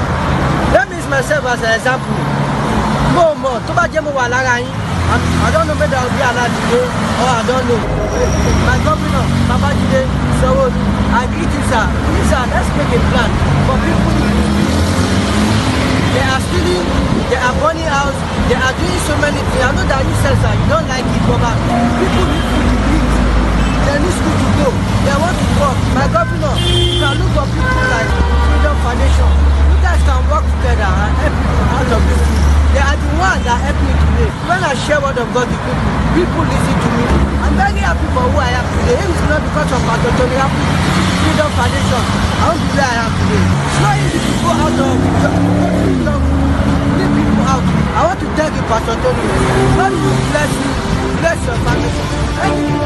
Let me use myself as an example. Mo mọ̀ tó bá jẹ́ mo wà lára yín. I don't know whether I will be allowed today or I don't know. My governor, Babajide Sanwo-Olu, I greet you, sir. Please, sir, let's make a plan for people. They are stealing, they are burning house, they are doing so many things. I know that you said, sir, you don't like it, but people need food to eat. They need school to go. They want to work. My governor, you can look for people like Freedom Foundation. You guys can work together and help people out of this thing. They are the ones that help me today. When I share word of God to people listen to me. I'm very happy for who I am today. It is not because of Pastor Tony Rapu, Freedom Foundation. I won't be where I am today. It's not easy to go out of leave people out. I want to thank you, Pastor Tony. God will bless you, bless your family. Thank you.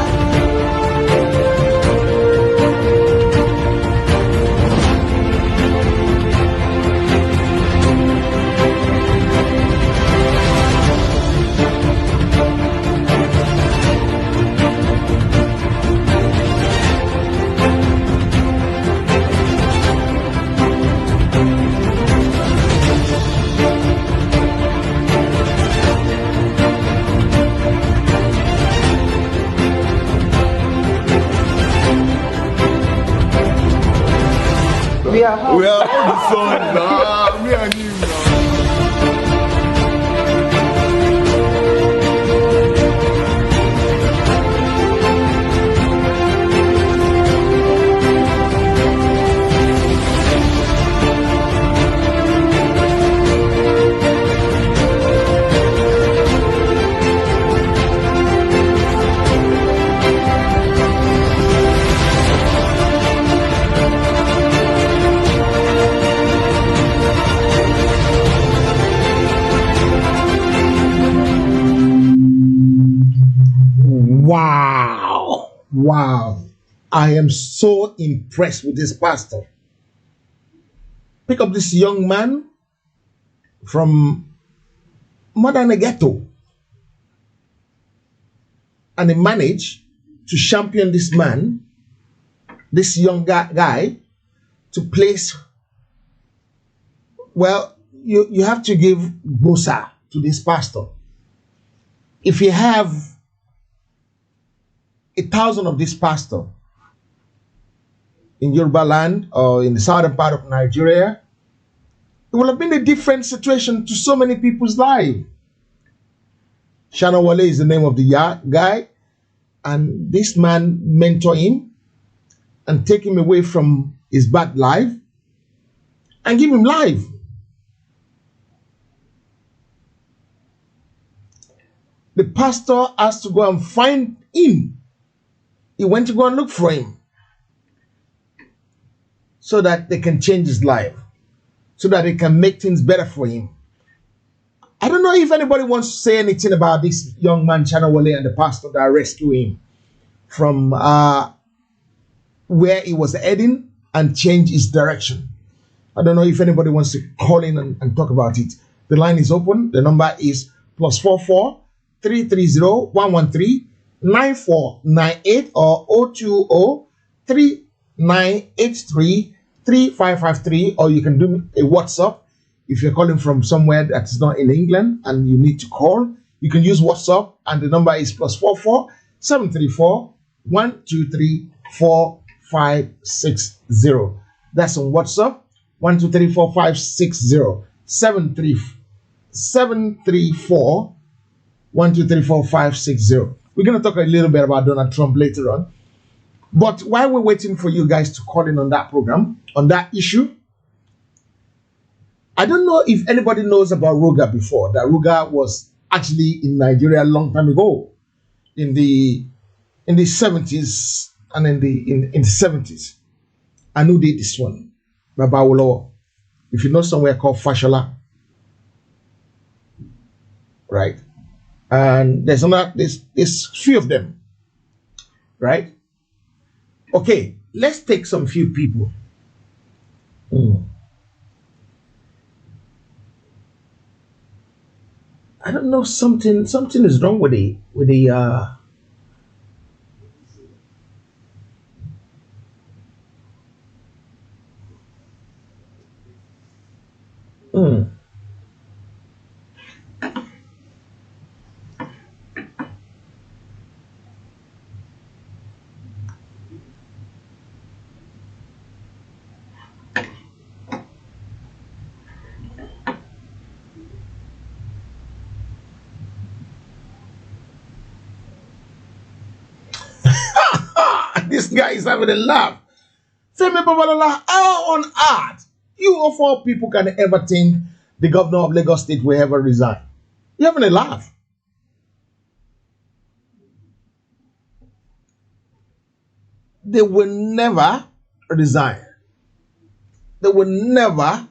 We are all the sons. Me and you. Wow. I am so impressed with this pastor. Pick up this young man from more than a ghetto, and he managed to champion this man, this young guy, to place. Well, you have to give bosa to this pastor. If you have 1,000 of this pastor in Yoruba land or in the southern part of Nigeria, it would have been a different situation to so many people's lives. Shana Wale is the name of the guy. and this man mentor him and take him away from his bad life and give him life. The pastor has to go and find him. He went to go and look for him so that they can change his life, so that they can make things better for him. I don't know if anybody wants to say anything about this young man, Chanawale, and the pastor that rescued him from where he was heading and change his direction. I don't know if anybody wants to call in and talk about it. The line is open. The number is +44 330 113 9498 or 020 3983 3553, or you can do a WhatsApp. If you're calling from somewhere that's not in England and you need to call, you can use WhatsApp, and the number is +44 734 123 4560. That's on WhatsApp, 123 4560 734 123 4560. We're going to talk a little bit about Donald Trump later on. But while we're waiting for you guys to call in on that program, on that issue, I don't know if anybody knows about Ruga before. That Ruga was actually in Nigeria a long time ago, in the 70s and in the 70s. I know did this one, Babawolo. If you know somewhere called Fashola, right? And there's few of them, right? Okay, let's take some few people. I don't know, something is wrong with the this guy is having a laugh. Say me, Babalola, how on earth you of all people can ever think the governor of Lagos State will ever resign? You're having a laugh. They will never resign. They will never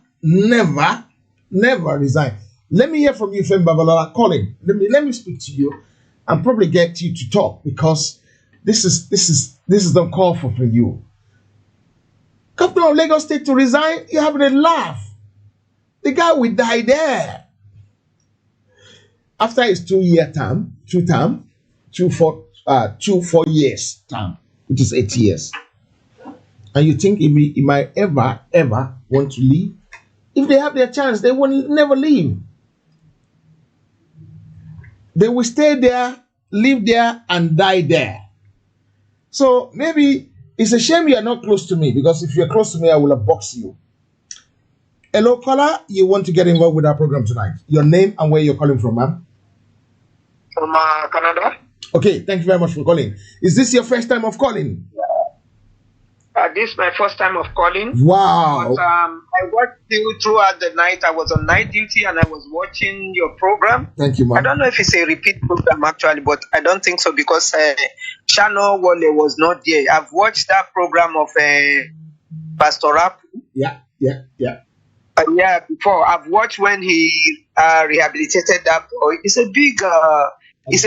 resign. Let me hear from you, Fem Babalola. Colin, let me speak to you and probably get you to talk, because this is the call for you. Governor of Lagos State to resign, you're having a laugh. The guy will die there. After his 2 years term, 4 years term, which is 8 years. And you think he might ever want to leave? If they have their chance, they will never leave. They will stay there, live there, and die there. So maybe it's a shame you are not close to me, because if you're close to me, I will have boxed you. Hello, caller. You want to get involved with our program tonight? Your name and where you're calling from, ma'am? From Canada. Okay, thank you very much for calling. Is this your first time of calling? This is my first time of calling. Wow. But, I watched you throughout the night. I was on night duty and I was watching your program. Thank you, ma'am. I don't know if it's a repeat program actually, but I don't think so, because Shano Wale was not there. I've watched that program of Pastor Rap. Yeah. Before. I've watched when he rehabilitated that boy. It's a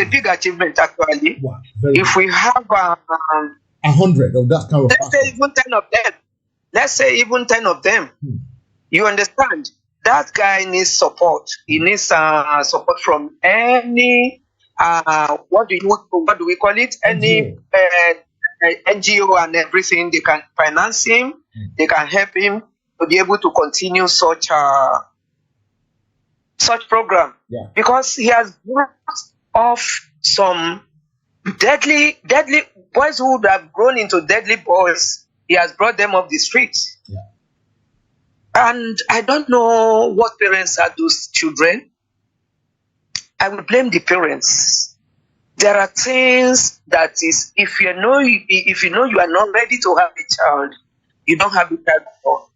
big achievement actually. Wow, if we have 100 of that kind of let's say even 10 of them, you understand, that guy needs support. He needs support from any what do we call it, any NGO and everything. They can finance him, they can help him to be able to continue such program, because he has brought off some deadly boys who would have grown into deadly boys. He has brought them off the streets. And I don't know what parents are those children. I will blame the parents. There are things that is, if you know you are not ready to have a child, you don't have a child at all.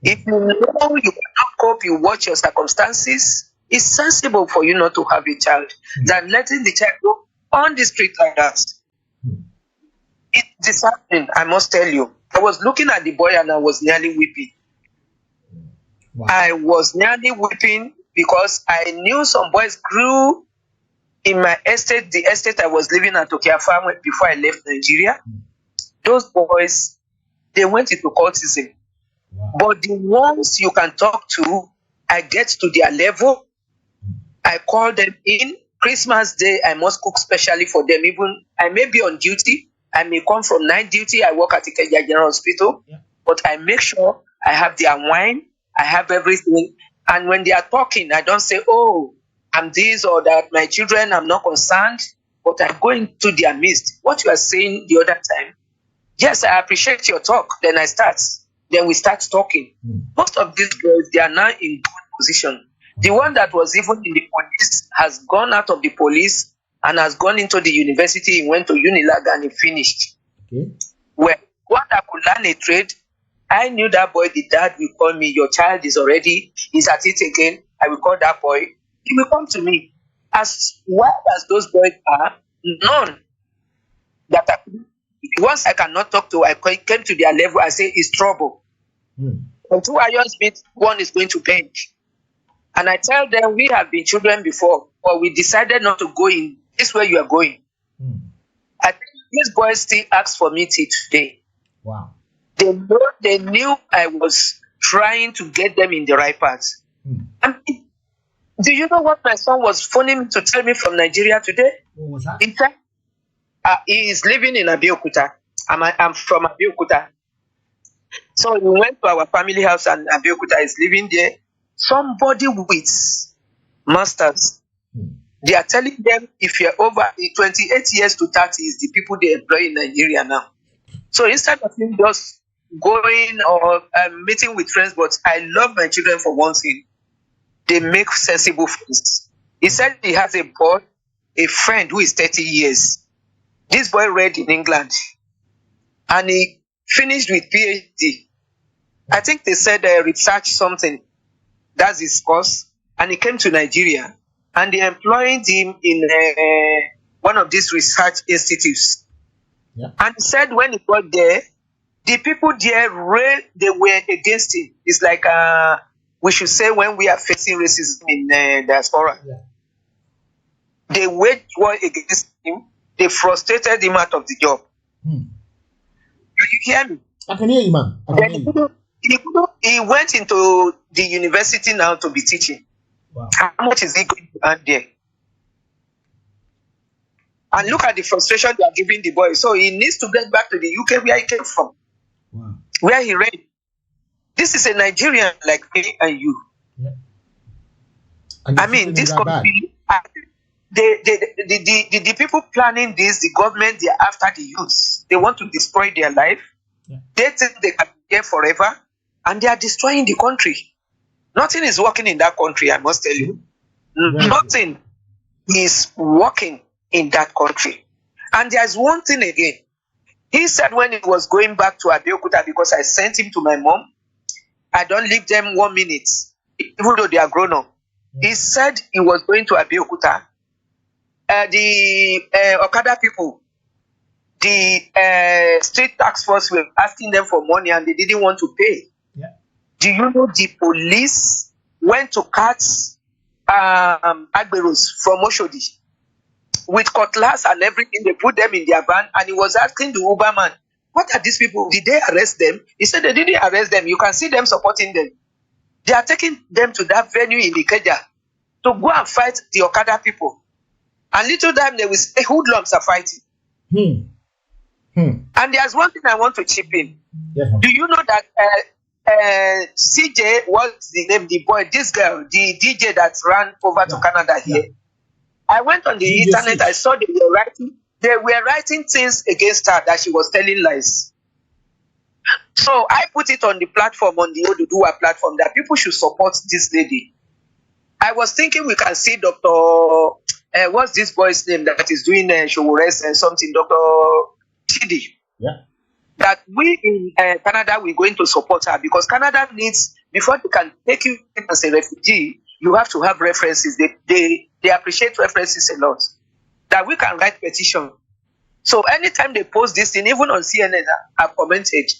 If you know you cannot cope, you watch your circumstances, it's sensible for you not to have a child than letting the child go on the street like that. It's disheartening, I must tell you. I was looking at the boy and I was nearly weeping. Wow. I was nearly weeping because I knew some boys grew in my estate, the estate I was living at Tokia Farm before I left Nigeria. Those boys, they went into cultism. Wow. But the ones you can talk to, I get to their level. I call them in. Christmas Day, I must cook specially for them. Even I may be on duty. I may come from night duty. I work at the Kenya General Hospital. Yeah. But I make sure I have their wine. I have everything. And when they are talking, I don't say, oh, I'm this or that. My children, I'm not concerned. But I go into their midst. What you are saying the other time, yes, I appreciate your talk. Then I start. Then we start talking. Most of these girls, they are now in good position. The one that was even in the police has gone out of the police and has gone into the university. He went to Unilag and he finished. Okay. Well, one that could learn a trade, I knew that boy, the dad will call me, your child is already, he's at it again. I will call that boy. He will come to me. As wild as those boys are, none that I could. Once I cannot talk to, I came to their level, I say, it's trouble. And 2 irons meet, one is going to bench. And I tell them, we have been children before, but we decided not to go in this way you are going. I think these boys still ask for me till today. Wow. They knew I was trying to get them in the right path. I mean, do you know what my son was phoning me to tell me from Nigeria today? What was that? In fact, he is living in Abeokuta. I'm from Abeokuta. So we went to our family house and Abeokuta is living there. Somebody with masters, they are telling them if you're over 28 years to 30 is the people they employ in Nigeria now. So instead of him just going or meeting with friends, but I love my children for one thing, they make sensible friends. He said he has a boy, a friend who is 30 years. This boy read in England and he finished with PhD. I think they said research something. That's his course. And he came to Nigeria and they employed him in one of these research institutes. Yeah. And he said when he got there, the people there, they were against him. It's like we should say when we are facing racism in diaspora. Yeah. They waged war against him. They frustrated him out of the job. Do you hear me? I can hear you, man. I can hear you. He went into the university now to be teaching. Wow. How much is he going to earn there? And look at the frustration they are giving the boy. So he needs to get back to the UK where he came from. Wow. Where he read. This is a Nigerian like me and you. Yeah. I mean, this country, the people planning this, the government, they are after the youths. They want to destroy their life. Yeah. They think they can be here forever. And they are destroying the country. Nothing is working in that country, I must tell you. Nothing is working in that country. And there's one thing again. He said when he was going back to Abeokuta, because I sent him to my mom, I don't leave them 1 minute, even though they are grown up. He said he was going to Abeokuta. The Okada people, the state tax force were asking them for money and they didn't want to pay. Yeah. Do you know the police went to catch Agberos from Oshodi with cutlass and everything? They put them in their van and he was asking the Uber man, what are these people? Did they arrest them? He said they didn't arrest them. You can see them supporting them. They are taking them to that venue in Ikeja to go and fight the Okada people. And little time they will say hoodlums are fighting. And there's one thing I want to chip in. Yes, do you know that CJ, what's the name, the boy, this girl, the DJ that ran over to Canada here? I went on the internet, I saw they were writing things against her that she was telling lies. So I put it on the platform, on the Oduduwa platform, that people should support this lady. I was thinking we can see Dr. what's this boy's name that is doing Showores and something, Dr. Chidi. Yeah. That we in Canada, we're going to support her because Canada needs, before they can take you in as a refugee, you have to have references. They appreciate references a lot. That we can write petition. So anytime they post this thing, even on CNN, I've commented.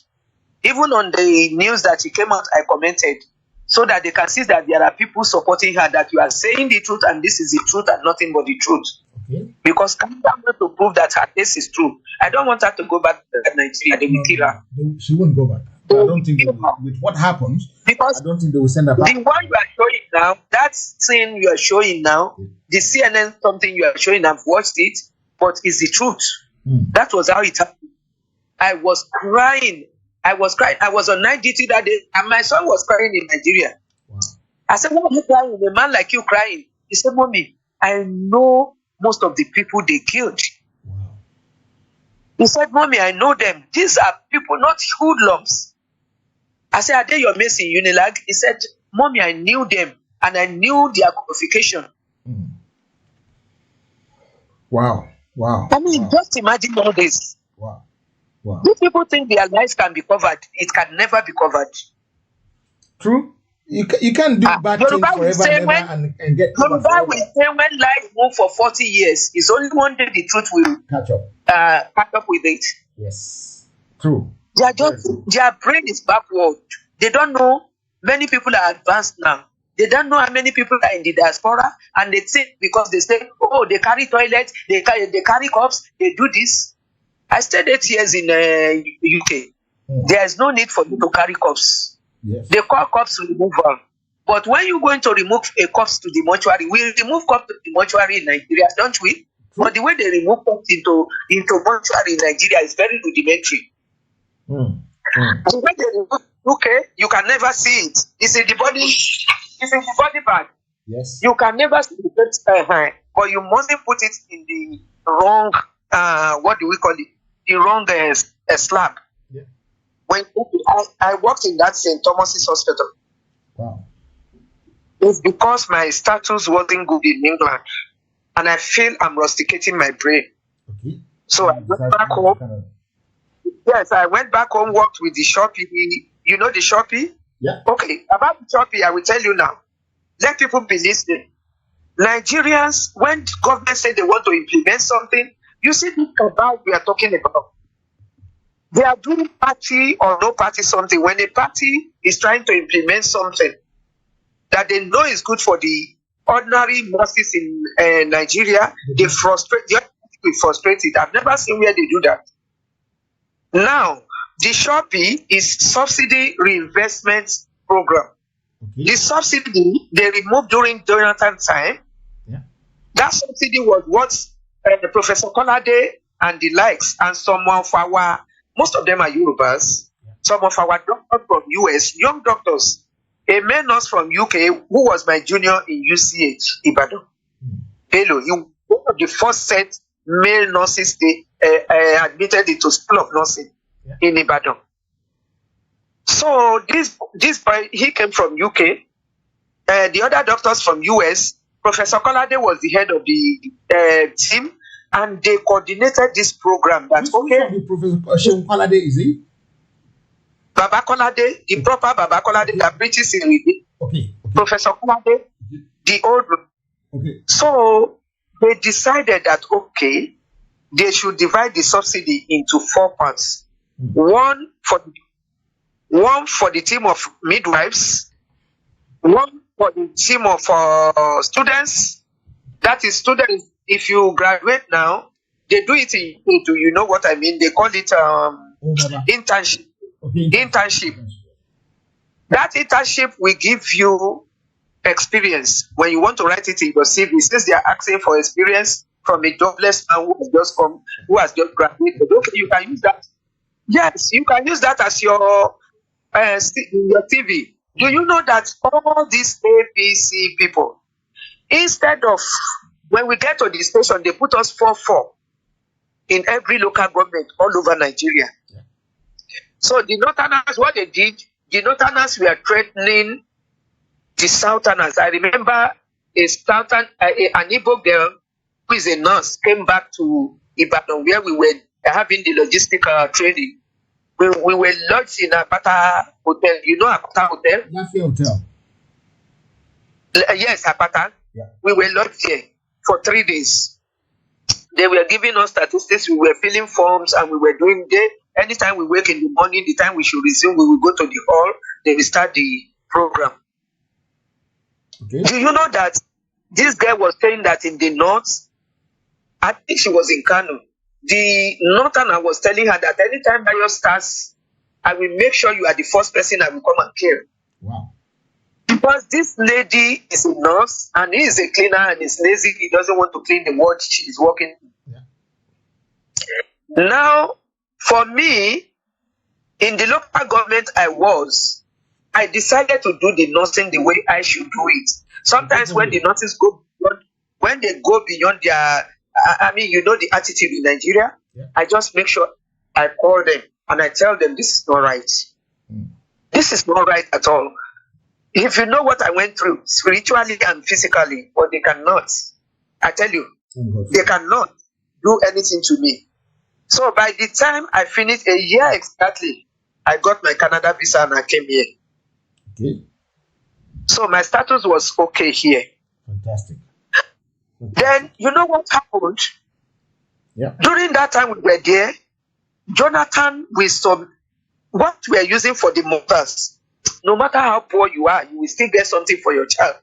Even on the news that it came out, I commented. So that they can see that there are people supporting her, that you are saying the truth and this is the truth and nothing but the truth. Okay. Because Canada wants to prove that her case is true. I don't want her to go back to Nigeria. They will kill her. She won't go back. I don't think with what happens, because I don't think they will send her back. The one you are showing now, that scene you are showing now, the CNN something you are showing, I've watched it, but it's the truth. That was how it happened. I was crying. I was on night duty that day, and my son was crying in Nigeria. Wow. I said, "Why are you crying? A man like you crying?" He said, "Mommy, I know most of the people they killed." Wow. He said, "Mommy, I know them. These are people, not hoodlums." I said, "Are they your mates in Unilag?" He said, "Mommy, I knew them, and I knew their qualification." Wow. Wow. I mean, just imagine all this. Wow. Wow. These people think their lives can be covered. It can never be covered. True. You can't do bad things forever and get covered. Yoruba will say when life moves for 40 years, it's only one day the truth will catch up with it. Yes. True. Their brain is backward. They don't know many people are advanced now. They don't know how many people are in the diaspora, and they think because they say, "Oh, they carry toilets, they carry cups, they do this." I stayed 8 years in UK. There is no need for you to carry cups. Yes. They call cups removal. But when you're going to remove a cups to the mortuary, we remove cups to the mortuary in Nigeria, don't we? But the way they remove cups into mortuary in Nigeria is very rudimentary. The way they remove UK, you can never see it. It's in the body. It's in the body bag. Yes. You can never see it, but you mustn't put it in the wrong. What do we call it? The wrong slab. Yeah. When I worked in that St. Thomas's Hospital. Wow. It's because my status wasn't good in England, and I feel I'm rusticating my brain. Okay. So I went back home. Yes, I went back home, worked with the Shopee. You know the Shopee? Yeah. Okay, about the Shopee, I will tell you now. Let people be listening. Nigerians, when government say they want to implement something, you see this about we are talking about. They are doing party or no party something. When a party is trying to implement something that they know is good for the ordinary masses in Nigeria, they frustrate. They are frustrated. I've never seen where they do that. Now, the Shopee is subsidy reinvestment program. Okay. The subsidy they removed during Jonathan time. Yeah. That subsidy was what Professor Kolade and the likes, and some of our, most of them are Yorubas, some of our doctors from US, young doctors, a male nurse from UK who was my junior in UCH, Ibadan. Hello, you one of the first set male nurses they admitted into School of Nursing in Ibadan. So this boy, he came from UK. The other doctors from US, Professor Kolade was the head of the team, and they coordinated this program. That's okay. The Professor Kolade, is he? Baba Kolade, the proper Baba Kolade, the British in okay. Professor Kolade, the old. Okay. So they decided that okay, they should divide the subsidy into 4 parts. One for the team of midwives, one for the team of students. That is students. If you graduate now, they do it into, you know what I mean. They call it internship. Okay. Internship. That internship will give you experience. When you want to write it in your CV, since they are asking for experience from a jobless man who has just graduated, okay, you can use that. Yes, you can use that as your CV. Do you know that all these APC people, instead of when we get to the station, they put us 4-4 in every local government all over Nigeria. Yeah. So the Northerners, what they did, the Northerners were threatening the Southerners. I remember an Igbo girl who is a nurse, came back to Ibadan where we were having the logistical training. We were lodged in Apata Hotel. You know Apata Hotel? That's the hotel. Yes, Apata. Yeah. We were lodged here for 3 days. They were giving us statistics. We were filling forms and we were doing day. Anytime we wake in the morning, the time we should resume, we will go to the hall. They will start the program. Okay. Do you know that this girl was saying that in the north, I think she was in Kano. The northerner was telling her that anytime Bayo starts, I will make sure you are the first person I will come and kill. Wow. Because this lady is a nurse and he is a cleaner and is lazy. He doesn't want to clean the ward she is working. Yeah. Now, for me, in the local government I decided to do the nursing the way I should do it. Sometimes when the nurses go beyond their, the attitude in Nigeria, yeah. I just make sure I call them and I tell them this is not right. This is not right at all. If you know what I went through, spiritually and physically, but they cannot. I tell you, they cannot do anything to me. So by the time I finished a year exactly, I got my Canada visa and I came here. Okay. So my status was okay here. Fantastic. Then, you know what happened? Yeah. During that time we were there, Jonathan, with what we are using for the mothers, no matter how poor you are, you will still get something for your child.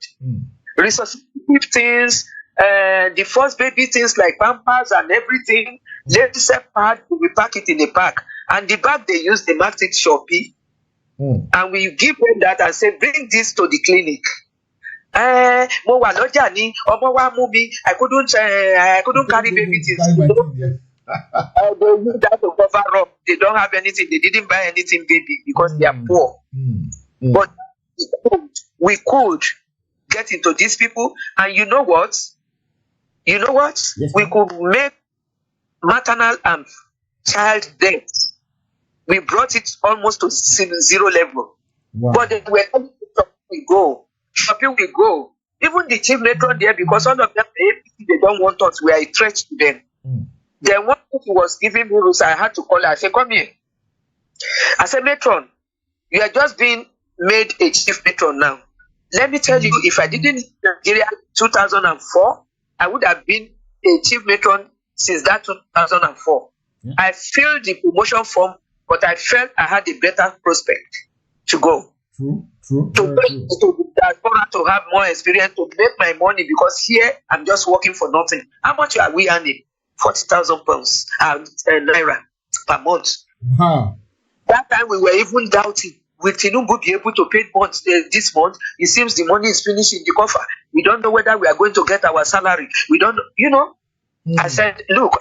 Resuscitative things, the first baby things like pampers and everything, ladies pad, we pack it in a bag. And the bag they use, they mark it Shopee. And we give them that and say, bring this to the clinic. I couldn't carry baby things. They use that to cover up. They don't have anything. They didn't buy anything, baby, because they are poor. But we could get into these people, and you know what? Yes, we could make maternal and child death. We brought it almost to zero level. Wow. But they were shopping we go. Even the chief matron there, because all of them, they don't want us. We are a threat to them. Then one who was giving me rules, I had to call her. I said, come here. I said, matron, you are just being made a chief matron now. Let me tell you, if I didn't in Nigeria 2004, I would have been a chief matron since that 2004. Yeah. I filled the promotion form, but I felt I had a better prospect to go. True. To have more experience, to make my money, because here I'm just working for nothing. How much are we earning? 40,000 pounds naira per month. Wow. That time we were even doubting, will Tinubu be able to pay months this month? It seems the money is finished in the coffer. We don't know whether we are going to get our salary. We don't know, I said, look,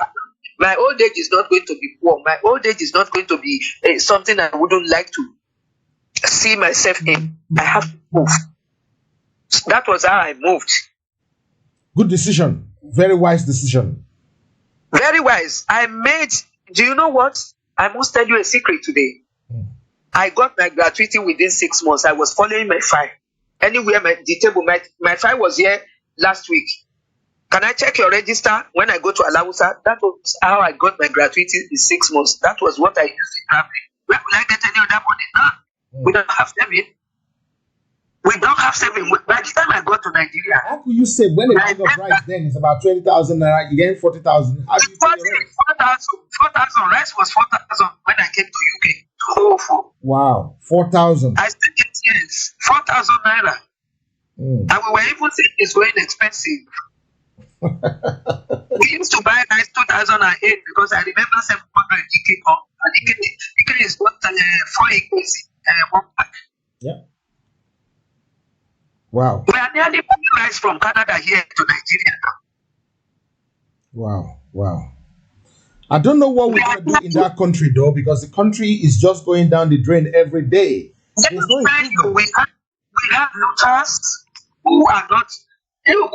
my old age is not going to be poor. My old age is not going to be something I wouldn't like to see myself in. I have to move. So that was how I moved. Good decision. Very wise decision. Very wise. Do you know what? I must tell you a secret today. I got my gratuity within 6 months. I was following my file. Anywhere, my file was here last week. Can I check your register when I go to Alausa? That was how I got my gratuity in 6 months. That was what I used in traveling. Where will I get any other money now? We don't have saving. We don't have saving. By the time I got to Nigeria, how could you say when the bag of rice then is about 20,000 naira, you get 40,000? How do you say 4,000. Rice was 4,000 when I came to UK. Wow, 4,000. I still get yes, 4,000 naira. And we were even saying it's going expensive. We used to buy rice 2008 because I remember 700 DK or DK is what 4 acres one pack. Yeah. Wow. We are nearly buying rice from Canada here to Nigeria now. Wow. I don't know what we're going to do in that country though, because the country is just going down the drain every day. There's no improvement. We have looters who are not.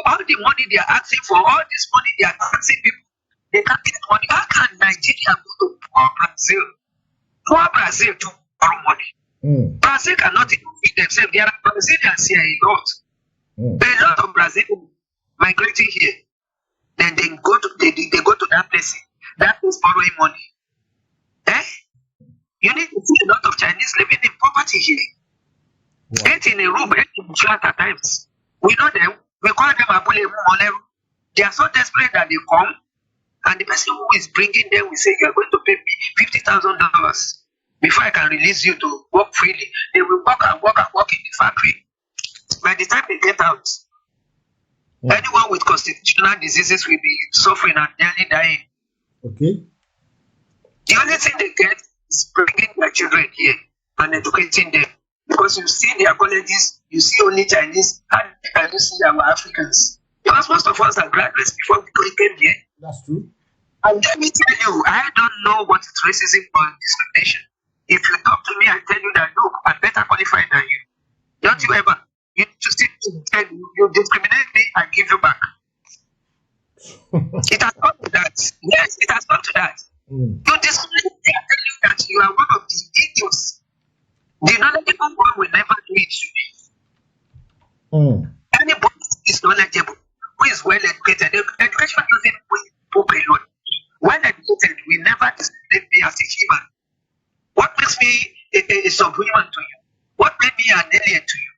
All the money they are asking for, all this money they are asking people, they can't get money. How can Nigeria go to poor Brazil to borrow money? Brazil cannot even feed themselves. There are Brazilians here a lot. A lot of Brazilians migrating here. Then they go to that place. That is borrowing money. You need to see a lot of Chinese living in poverty here. Wow. 8 in a room, 8 in flat at times. We know them. We call them Abule Mumoleru. They are so desperate that they come, and the person who is bringing them will say, "You are going to pay me $50,000 before I can release you to work freely." They will work in the factory. By the time they get out, anyone with constitutional diseases will be suffering and nearly dying. Okay. The only thing they get is bringing their children here and educating them. Because you see their colleges, you see only Chinese, and you see our Africans. Because most of us are graduates before we came here. That's true. And let me tell you, I don't know what is racism or discrimination. If you talk to me, I tell you that, look, I'm better qualified than you. Don't you ever? You discriminate me, I give you back. It has come to that. Yes, it has come to that. You discriminate me, I tell you that you are one of the idiots. The knowledgeable one will never do it to me. Anybody who is knowledgeable, who is well educated, education doesn't put alone. Well educated will never discriminate me as a human. What makes me a subhuman to you? What made me an alien to you?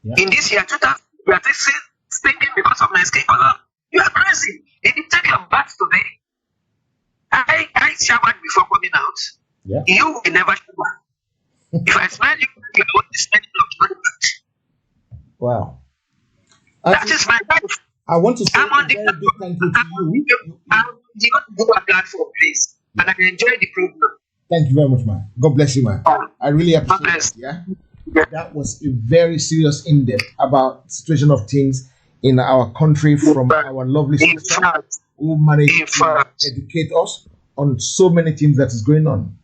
Yeah. In this year 2000, you are thinking because of my skin color. You are crazy. Did you take your bath today? I showered before coming out. Yeah. You will never shower. If I smell you, you are only smelling of your bath. Wow. That is my life. I want to say a very big thank you to you. I'm the only platform, please. And I enjoy the program. Thank you very much, man. God bless you, man. I really appreciate it. Yeah? That was a very serious in-depth about the situation of things in our country from our lovely sister who managed to educate us on so many things that is going on.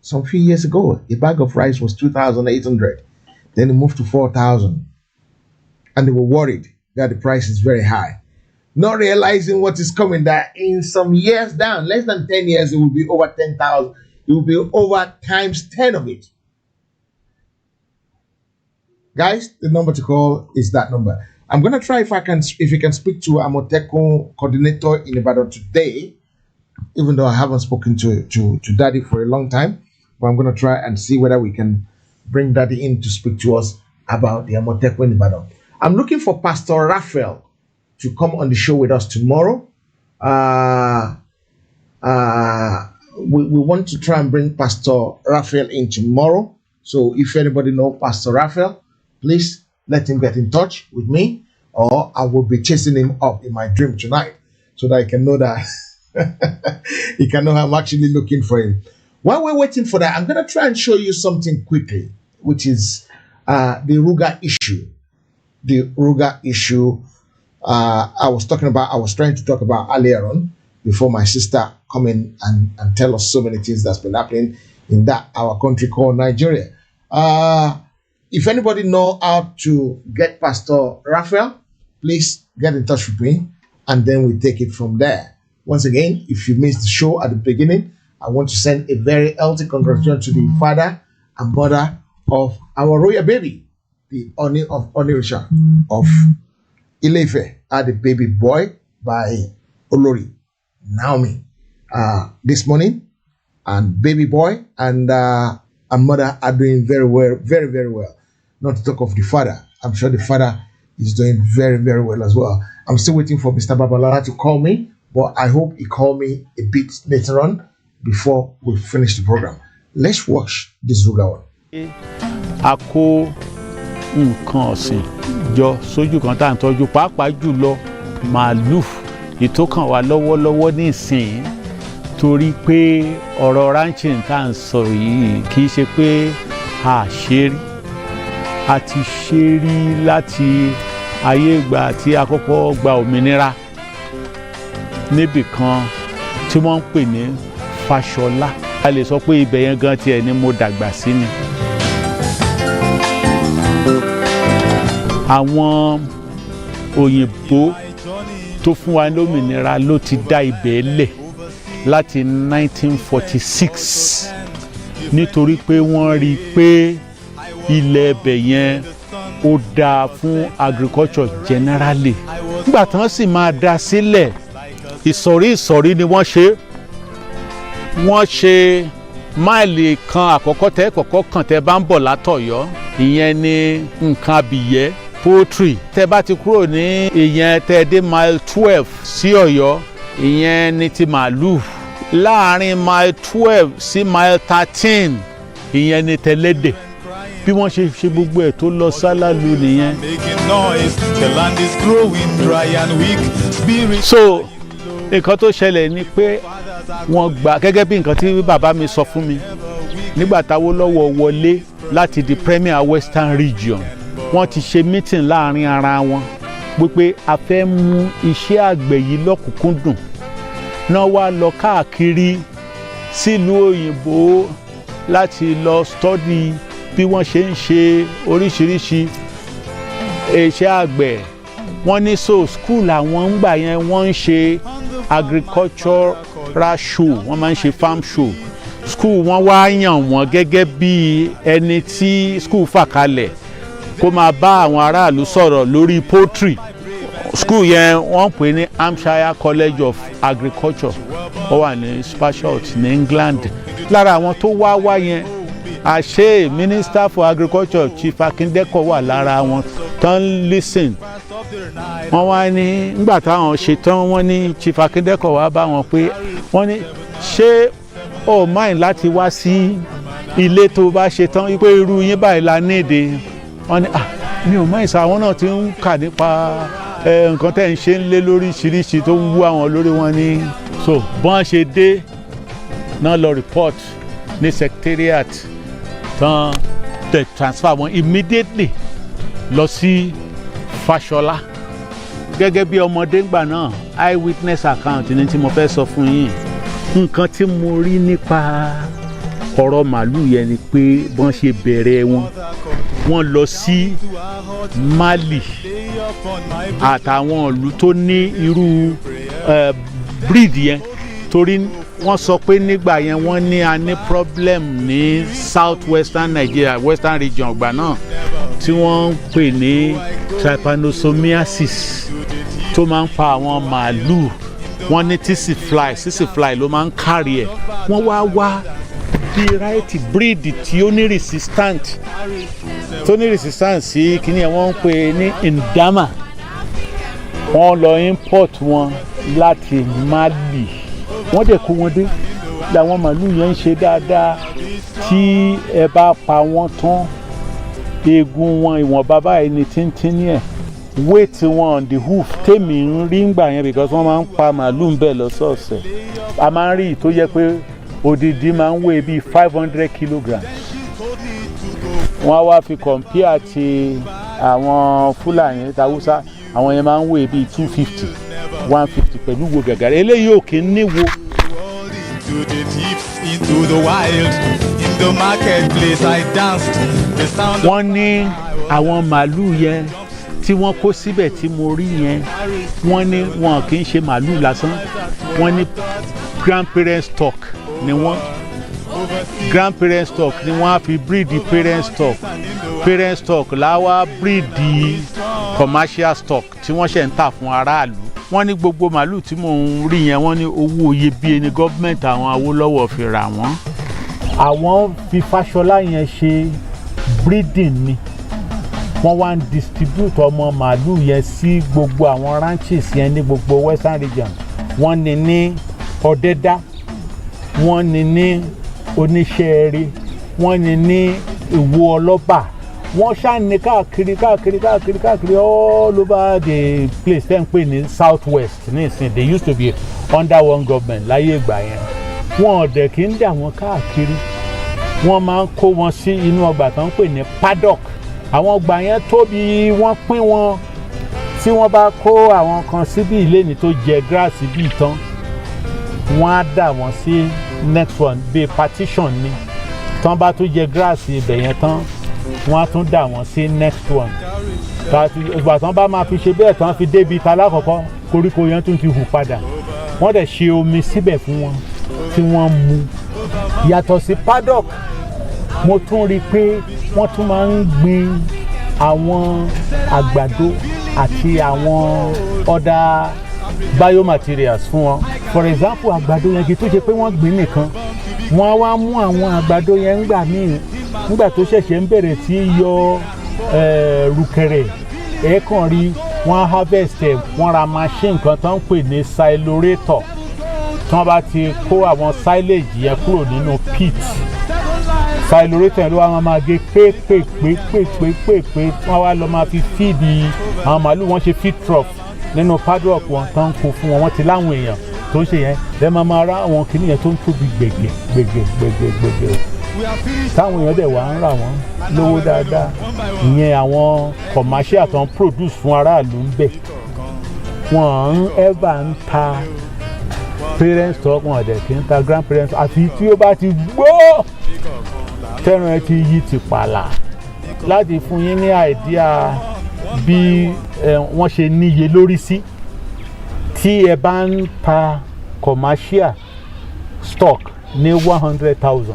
Some few years ago, a bag of rice was 2,800. Then it moved to 4,000. And they were worried that the price is very high. Not realizing what is coming, that in some years down, less than 10 years, it will be over 10,000. It will be over times 10 of it. Guys, the number to call is that number. I'm going to try if you can speak to Amotekun coordinator in Ibadan today, even though I haven't spoken to Daddy for a long time. But I'm going to try and see whether we can bring Daddy in to speak to us about the Amotekun in Ibadan. I'm looking for Pastor Raphael to come on the show with us tomorrow. We want to try and bring Pastor Raphael in tomorrow. So if anybody knows Pastor Raphael, please let him get in touch with me, or I will be chasing him up in my dream tonight so that I can know that he can know I'm actually looking for him. While we're waiting for that, I'm going to try and show you something quickly, which is the Ruga issue. The Ruga issue I was trying to talk about earlier on before my sister come in and tell us so many things that's been happening in that our country called Nigeria. If anybody know how to get Pastor Raphael, please get in touch with me and then we take it from there. Once again, if you missed the show at the beginning, I want to send a very healthy congratulations to the father and mother of our royal baby, the Oni of Onirisha of Ilefe, had a baby boy by Olori Naomi this morning, and baby boy and mother are doing very well, very, very well. Not to talk of the father. I'm sure the father is doing very, very well as well. I'm still waiting for Mr. Babalala to call me, but I hope he call me a bit later on before we finish the program. Let's watch this Ruga one. A kó nǹkan ọ̀sìn jọ sójú kan tá à ń tọ́jú pàápàá jùlọ màálù ìtókàn wa lọ́wọ́lọ́wọ́ nísìnyí torí pé ọ̀rọ̀ ranching tá à ń sọ yìí kì í ṣe pé a ṣe rí a ti ṣe rí láti ayé ìgbà tí a kọ́kọ́ gba òmìnira níbì kan tí wọ́n ń pè ní Fáṣọlá a lè sọ pé ibẹ̀ yẹn gan tiẹ̀ ni mo dàgbà sí ni. Àwọn òyìnbó tó fún wa lómìnira ló ti dá ibẹ̀ lẹ̀ láti 1946 nítorí pé wọ́n rí i pé ilẹ̀ ibẹ̀ yẹn ó dáa fún agriculture generally. Nígbà tí wọ́n sì máa dá sílẹ̀ ìsọ̀rí ni wọ́n ṣe máìlì kan àkọ́kọ́ tẹ́ kọ́kọ́ kàn tẹ́ bá ń bọ̀ látọ̀yọ́ ìyẹn ni nǹkan abìyẹ́ poultry tẹ́ bá ti kúrò ní ìyẹn tẹ́ dé mile 12 sí Ọ̀yọ́ ìyẹn ni ti màálù láàrin mile 12 sí mile 13 ìyẹn ni tẹ̀lédè bí wọ́n ṣe gbogbo ẹ̀ tó lọ sálálù nìyẹn. So nǹkan tó ṣẹlẹ̀ ni pé wọ́n gbà gẹ́gẹ́ bí nǹkan tí bàbá mi sọ fún mi nígbà t'Awólọ́wọ̀ wọlé láti di Premier Western Region wọ́n ti ṣe meeting láàrin ara wọn wípé a fẹ́ mú iṣẹ́ àgbẹ̀ yìí lọ́kùnkúndùn náà wá lọ káàkiri sílùú òyìnbó láti lọ study bí wọ́n ṣe ń ṣe oríṣiríṣi iṣẹ́ àgbẹ̀ wọ́n ní so school àwọn ń gbà yẹn wọ́n ń ṣe agricultural show wọ́n máa ń ṣe farm show school wọ́n wá yàn wọ́n gẹ́gẹ́ bí ẹni tí school fà kalẹ̀ kó máa bá àwọn aráàlú sọ̀rọ̀ lórí poultry school yẹn wọ́n pè ní Hampshire College of Agriculture ó wà ní Spashot ní England lára àwọn tó wá yẹn àṣẹ Minister for Agriculture Chief Akindeko wà lára wọn tán listen wọ́n wá ní nígbà táwọn ṣetán wọ́n ní Chief Akindeko wá bá wọn pé wọ́n ní ṣé o mind láti wá sí ilé tó bá ṣetán wípé irú yín báyìí la níde wọ́n ní mi ò mind sáwọn náà ti ń kà nípa nǹkan tẹ́ ń ṣe ń lé lóríṣiríṣi tó ń wú àwọn lórí wọn ní so bọ́n ṣe dé náà lọ report ní secretariat tán tẹ transfer wọn immediately lọ sí Fáṣọlá gẹ́gẹ́ bí ọmọdé ńgbà náà eyewitness account ní tí mo fẹ́ sọ fún yín nǹkan tí mo rí nípa ọ̀rọ̀ màálù yẹn ni pé bọ́n ṣe bẹ̀rẹ̀ wọ́n lọ sí Mali àtàwọn ìlú tó ní irú breed yẹn torí wọ́n sọ pé nígbà yẹn wọ́n ní a ní problem ní south western Nigeria western region ọgbà náà tí wọ́n ń pè ní trypanosomiasis tó máa ń pa àwọn màálù wọ́n ní tisi fly ló máa ń kárí ẹ̀ wọ́n wá bí right breed tí ó ní resistant sí kíní ẹ̀ wọ́n ń pè ní ndama wọ́n lọ import wọn láti Mali wọ́n dẹ̀ kó wọn dé làwọn màálù yẹn ń ṣe dáadáa tí ẹ bá pa wọ́n tán eegun wọn ìwọ̀nba báyìí ní tíntínní ẹ̀ weight wọn on the hoof tèmi ń rí ngbà yẹn because wọ́n máa ń pa màálù ń bẹ̀ lọ́sọ̀ọ̀sẹ̀ a máa ń rí tó yẹ pé odidi máa ń weigh bíi 500 kilograms wọ́n á wá fi compare ti àwọn Fúlàní tàwùsá àwọn yẹn máa ń weigh bíi 250 150 pẹ̀lú wo gàgàrà eléyìí ò kí ń níwo. wọ́n ní àwọn màálù yẹn tí wọ́n kó síbẹ̀ tí mo rí yẹn wọ́n ní wọn kì í ṣe màálù lásán wọ́n ní grandparent stock ni wọ́n grandparent stock ni wọ́n á fi breed parent stock láwa breed commercial stock tí wọ́n ṣe ń tà fún aráàlú wọ́n ní gbogbo màálù tí mò ń rí yẹn wọ́n ní owó iyebíye ní gọ́ọ̀mẹ̀ntì àwọn Awólọ́wọ̀ fi rà wọ́n àwọn fi Fáṣọlá yẹn ṣe breeding ni wọ́n wá ń distribute ọmọ màálù yẹn sí gbogbo àwọn ranches yẹn ní gbogbo western region wọ́n ní Ọ̀dẹ́dá wọ́n ní Oníṣẹ́ẹ̀rẹ́ wọ́n ní Ìwó Ọlọ́bà wọ́n ṣáà ní káàkiri all over the place tẹ́ ń pè ní south west ní ìsìn they used to be under one government láyé ìgbà yẹn wọ́n ọ̀dẹ̀ kì í dà wọ́n káàkiri wọ́n máa ń kó wọn sí inú ọgbà tó ń pè ní paddock àwọn ọgbà yẹn tóbi wọ́n pín wọn tí wọ́n bá kó àwọn kan síbí ìléni tó jẹ grass bíi tán wọ́n á dà wọ́n sí next one bíi partition ni tán bá tún jẹ grass ibẹ̀ yẹn tán wọ́n á tún dà wọ́n sí next one ìgbà tán bá máa fi ṣe bẹ́ẹ̀ tán fi débi ta lákọ̀ọ́kọ́ koríko yẹn tún ti hù padà wọ́n dẹ̀ ṣe omi síbẹ̀ fún wọn tí wọ́n mu yàtọ̀ sí paddock mo tún rí i pé wọ́n tún máa ń gbin àwọn àgbàdo àti àwọn other biomaterials fún wọn. For example, àgbàdo yẹn kì í tó ṣe pé wọ́n gbìn nìkan, wọ́n á wá mú àwọn àgbàdo yẹn nígbà tó ṣẹ̀ṣẹ̀ ń bẹ̀rẹ̀ sí yọ rùkẹ̀rẹ̀ ẹ̀ẹ́kàn rí wọ́n harvest ẹ̀, wọ́n ra machine kan tó ń pè ní silorator tí wọ́n bá ti kó àwọn silage yẹn kúrò nínú pit. Silorator ló wá máa gé pépépépépépépé wọ́n wá lọ máa fi feed àwọn màálù, wọ́n ṣe feed trough nínú paddock wọn tó ń kó fún wọn, wọ́n ti láwọn èèyàn tó ń ṣe yẹn lẹ́ẹ̀ máa rá àwọn kìnìún yẹn tó ń tóbi gbẹ̀gbẹ̀ táwọn èèyàn dẹ̀ wá ń rà wọ́n lówó dáadáa. Ìyẹn àwọn commercial tó ń produce fún aráàlú ń bẹ̀, wọ́n ń ever ń ta parent stock, wọn dẹ̀ kí ń ta grandparent àfi tí ó bá ti gbó tẹ́ran ẹ ti yí ti pààlà. Láti fún yín ní àìdíà bí wọ́n ṣe níye lórí sí, tí ẹ bá ń ta commercial stock ní 100,000,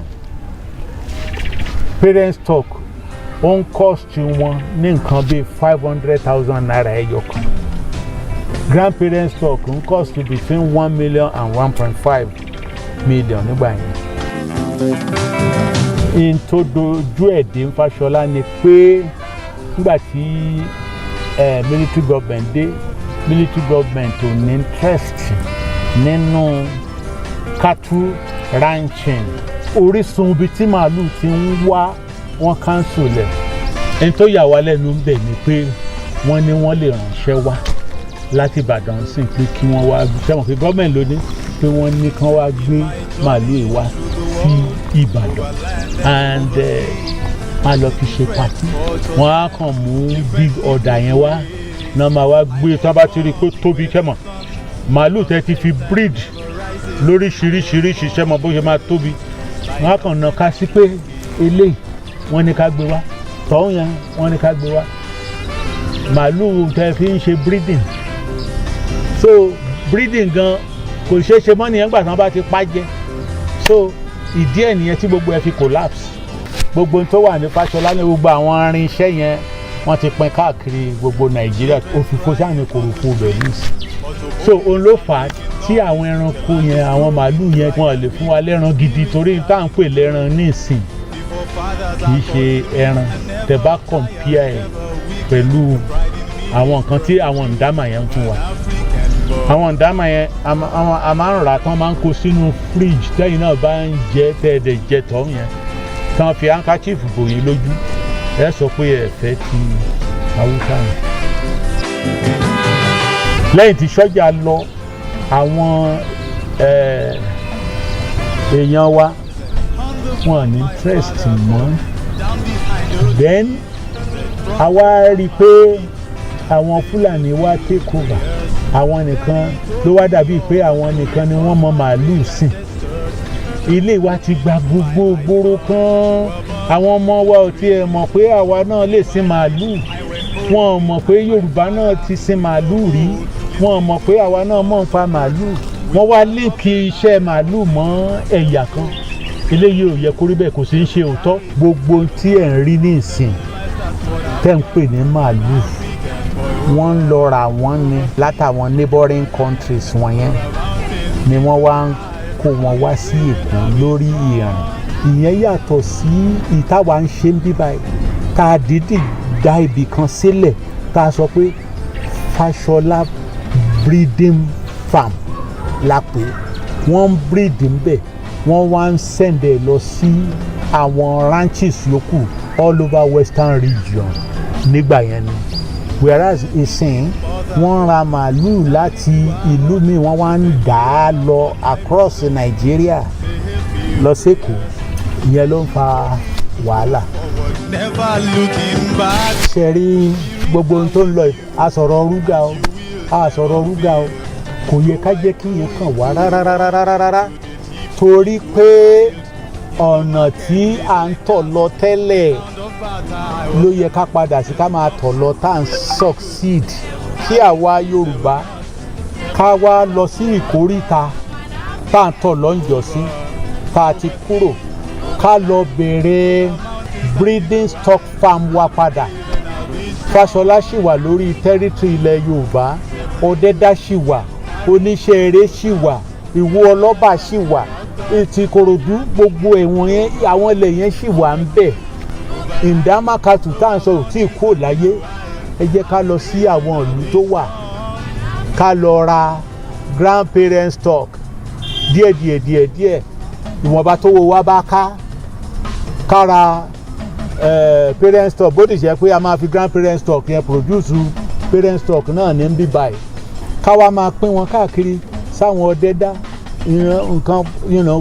parent stock ó ń cost wọn ní nǹkan bíi 500,000 naira ẹyọ kan. Grandparent stock ń cost between 1 million and 1.5 million nígbà yẹn. In tó dojú ẹ̀dín Fáṣọlá ni pé nígbà tí military government dé, military government ò ní interest nínú cattle ranching. Orísun ibi tí màálù ti ń wá wọ́n cancel ẹ̀. Ẹni tó yà wá lẹ́nu ń bẹ̀ ni pé wọ́n ní wọ́n lè ránṣẹ́ wá láti Ìbàdàn sí pé kí wọ́n wá sẹ́wọ̀n pé gọ́ọ̀mẹ̀ntì ló ní pé wọ́n ní kán wá gbé màálù yìí wá sí Ìbàdàn and a lọ fi ṣe pàtí. Wọ́n á kàn mú big order yẹn wá náà máa wá gbé tí wọ́n bá ti rí i pé tóbi kẹ́mọ̀ màálù tẹ́ ti fi breed lóríṣiríṣiríṣi sẹ́mọ̀ bó ṣe máa tóbi. Wọ́n á kàn ná ká sí pé eléyìí wọ́n ní ká gbé wá, tọ́hún yẹn wọ́n ní ká gbé wá. Màálù tẹ́ fi ń ṣe breeding, so breeding gan kò ṣeé ṣe mọ́ nìyẹn gbà tí wọ́n bá ti pa jẹ. So ìdí ẹ̀ nìyẹn tí gbogbo ẹ̀ fi collapse. Gbogbo tó wà ní Fáṣọlá ní gbogbo àwọn irinṣẹ́ yẹn wọ́n ti pín káàkiri gbogbo Nàìjíríà, òfìfo sáà ní kòròfo bẹ̀rù sí. So òun ló fà á tí àwọn ẹranko yẹn, àwọn màálù yẹn wọ́n lè fún wa lẹ́ran gidi torí tá à ń pè lẹ́ran nísìn kì í ṣe ẹran. Tẹ́ bá compare ẹ̀ pẹ̀lú àwọn nǹkan tí àwọn ǹdámà yẹn ń fún wa. Àwọn ǹdámà yẹn a máa ń rà tán, máa ń kó sínú fridge tẹ́yìn náà bá ń jẹ tẹ́ẹ̀dẹ̀ jẹ tọ́ yẹn tán fi handkerchief bò yín lójú ẹ sọ pé ẹ fẹ́ ti Haúsá yẹn. Lẹ́yìn tí sọ́jà lọ, àwọn èèyàn wa wọn ní interest mọ́. Then àwa rí i pé àwọn Fúlàní wá take over. Àwọn nìkan ló wá dàbí pé àwọn nìkan ni wọ́n mọ màálù sìn. Ilé wa ti gba gbogbo gbòòrò kan. Àwọn ọmọ wa ò tiẹ̀ mọ̀ pé àwa náà lè sin màálù. Wọn ò mọ̀ pé Yorùbá náà ti sin màálù rí. Wọn ò mọ̀ pé àwa náà mọ̀ ń pa màálù. Wọ́n wá líǹkì iṣẹ́ màálù mọ́ ẹ̀yà kan. Eléyìí ò yẹ kó rí bẹ́ẹ̀, kò sí ń ṣe òótọ́. Gbogbo tí ẹ̀ ń rí ní ìsìn tẹ́ ń pè ní màálù, wọ́n ń lọ rà wọ́n ní látàwọn neighboring countries wọ̀nyẹn ni wọ́n wá ń kó wọn wá sí Èkó lórí ìrìn. Ìyẹn yàtọ̀ sí ìtawà ń ṣe ń bíbá ẹ̀ tá a dídì dá ibì kan sílẹ̀ tá a sọ pé Fáṣọlá breeding farm la pè. Wọ́n ń breed ń bẹ̀, wọ́n wá ń send ẹ̀ lọ sí àwọn ranches yòókù all over western region nígbà yẹn ni. Whereas ìsìn wọ́n ra màálù láti ìlú míì wọ́n wá ń dà á lọ across Nigeria lọ sẹ́kọ̀ọ́. Ìyẹn ló ń fa wàhálà. Ṣe rí gbogbo ohun tó ń lọ àsọ̀rọ̀ rúgà o, àsọ̀rọ̀ rúgà o, kò yẹ ká jẹ́ kí yẹn kàn wá rárá torí pé ọ̀nà tí à ń tọ̀ lọ tẹ́lẹ̀ ló yẹ ká padà sí ká máa tọ̀ lọ tá à ń succeed. Kí àwa Yorùbá ká wá lọ sí ìkóríta tá à ń tọ̀ lọ́njọ́ sí tá a ti kúrò, ká lọ bẹ̀rẹ̀ breeding stock farm wa padà. Fáṣọlá ṣì wà lórí territory ilẹ̀ Yorùbá, Ọdẹ́dá ṣì wà, oníṣẹ́ eré ṣì wà, ìwọ ọlọ́ba ṣì wà, ti Ìkòròdú gbogbo ẹ̀wọ̀n yẹn àwọn ilẹ̀ yẹn ṣì wà ń bẹ̀. Ìdámákàtù tá à ń sọ̀rọ̀ tí kò láyé, ẹ jẹ́ ká lọ sí àwọn ìlú tó wà, ká lọ ra grandparent stock díẹ̀ ìwọ̀nba tó wo wá bá ká ra parent stock, bó ti ṣe pé a máa fi grandparent stock yẹn produce parent stock náà ní bí báyìí, ká wá máa pín wọn káàkiri sáwọn ọdẹ́dá nǹkan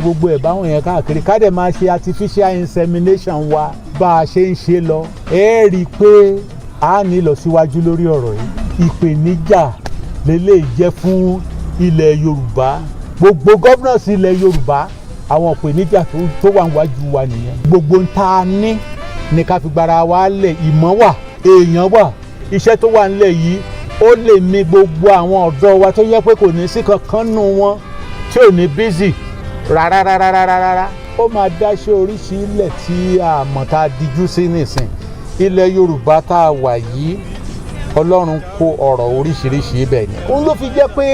gbogbo ẹ̀ báwọn yẹn káàkiri, ká dẹ̀ máa ṣe artificial insemination wa bá a ṣe ń ṣe lọ. Ẹ rí i pé a ní ìlọsíwájú lórí ọ̀rọ̀ yìí. Ìpèníjà lélẹ̀ jẹ́ fún ilẹ̀ Yorùbá, gbogbo governors ilẹ̀ Yorùbá, àwọn ìpèníjà tó wà níwájú wa nìyẹn. Gbogbo ń ta ní ká fi gbára wa lẹ̀, ìmọ̀ wà, èèyàn wà, iṣẹ́ tó wà nílẹ̀ yìí ó lè ní gbogbo àwọn ọ̀dọ́ wa tó yẹ pé kò ní sí kankan nù wọn tí ò ní busy rárá. Ó máa dáṣẹ́ oríṣi ilẹ̀ tí a mọ̀ tá a dijú sí nìsín. Ilẹ̀ Yorùbá tá a wà yìí, Ọlọ́run kó ọ̀rọ̀ oríṣiríṣi ibẹ̀ ni. Òun ló fi jẹ́ pé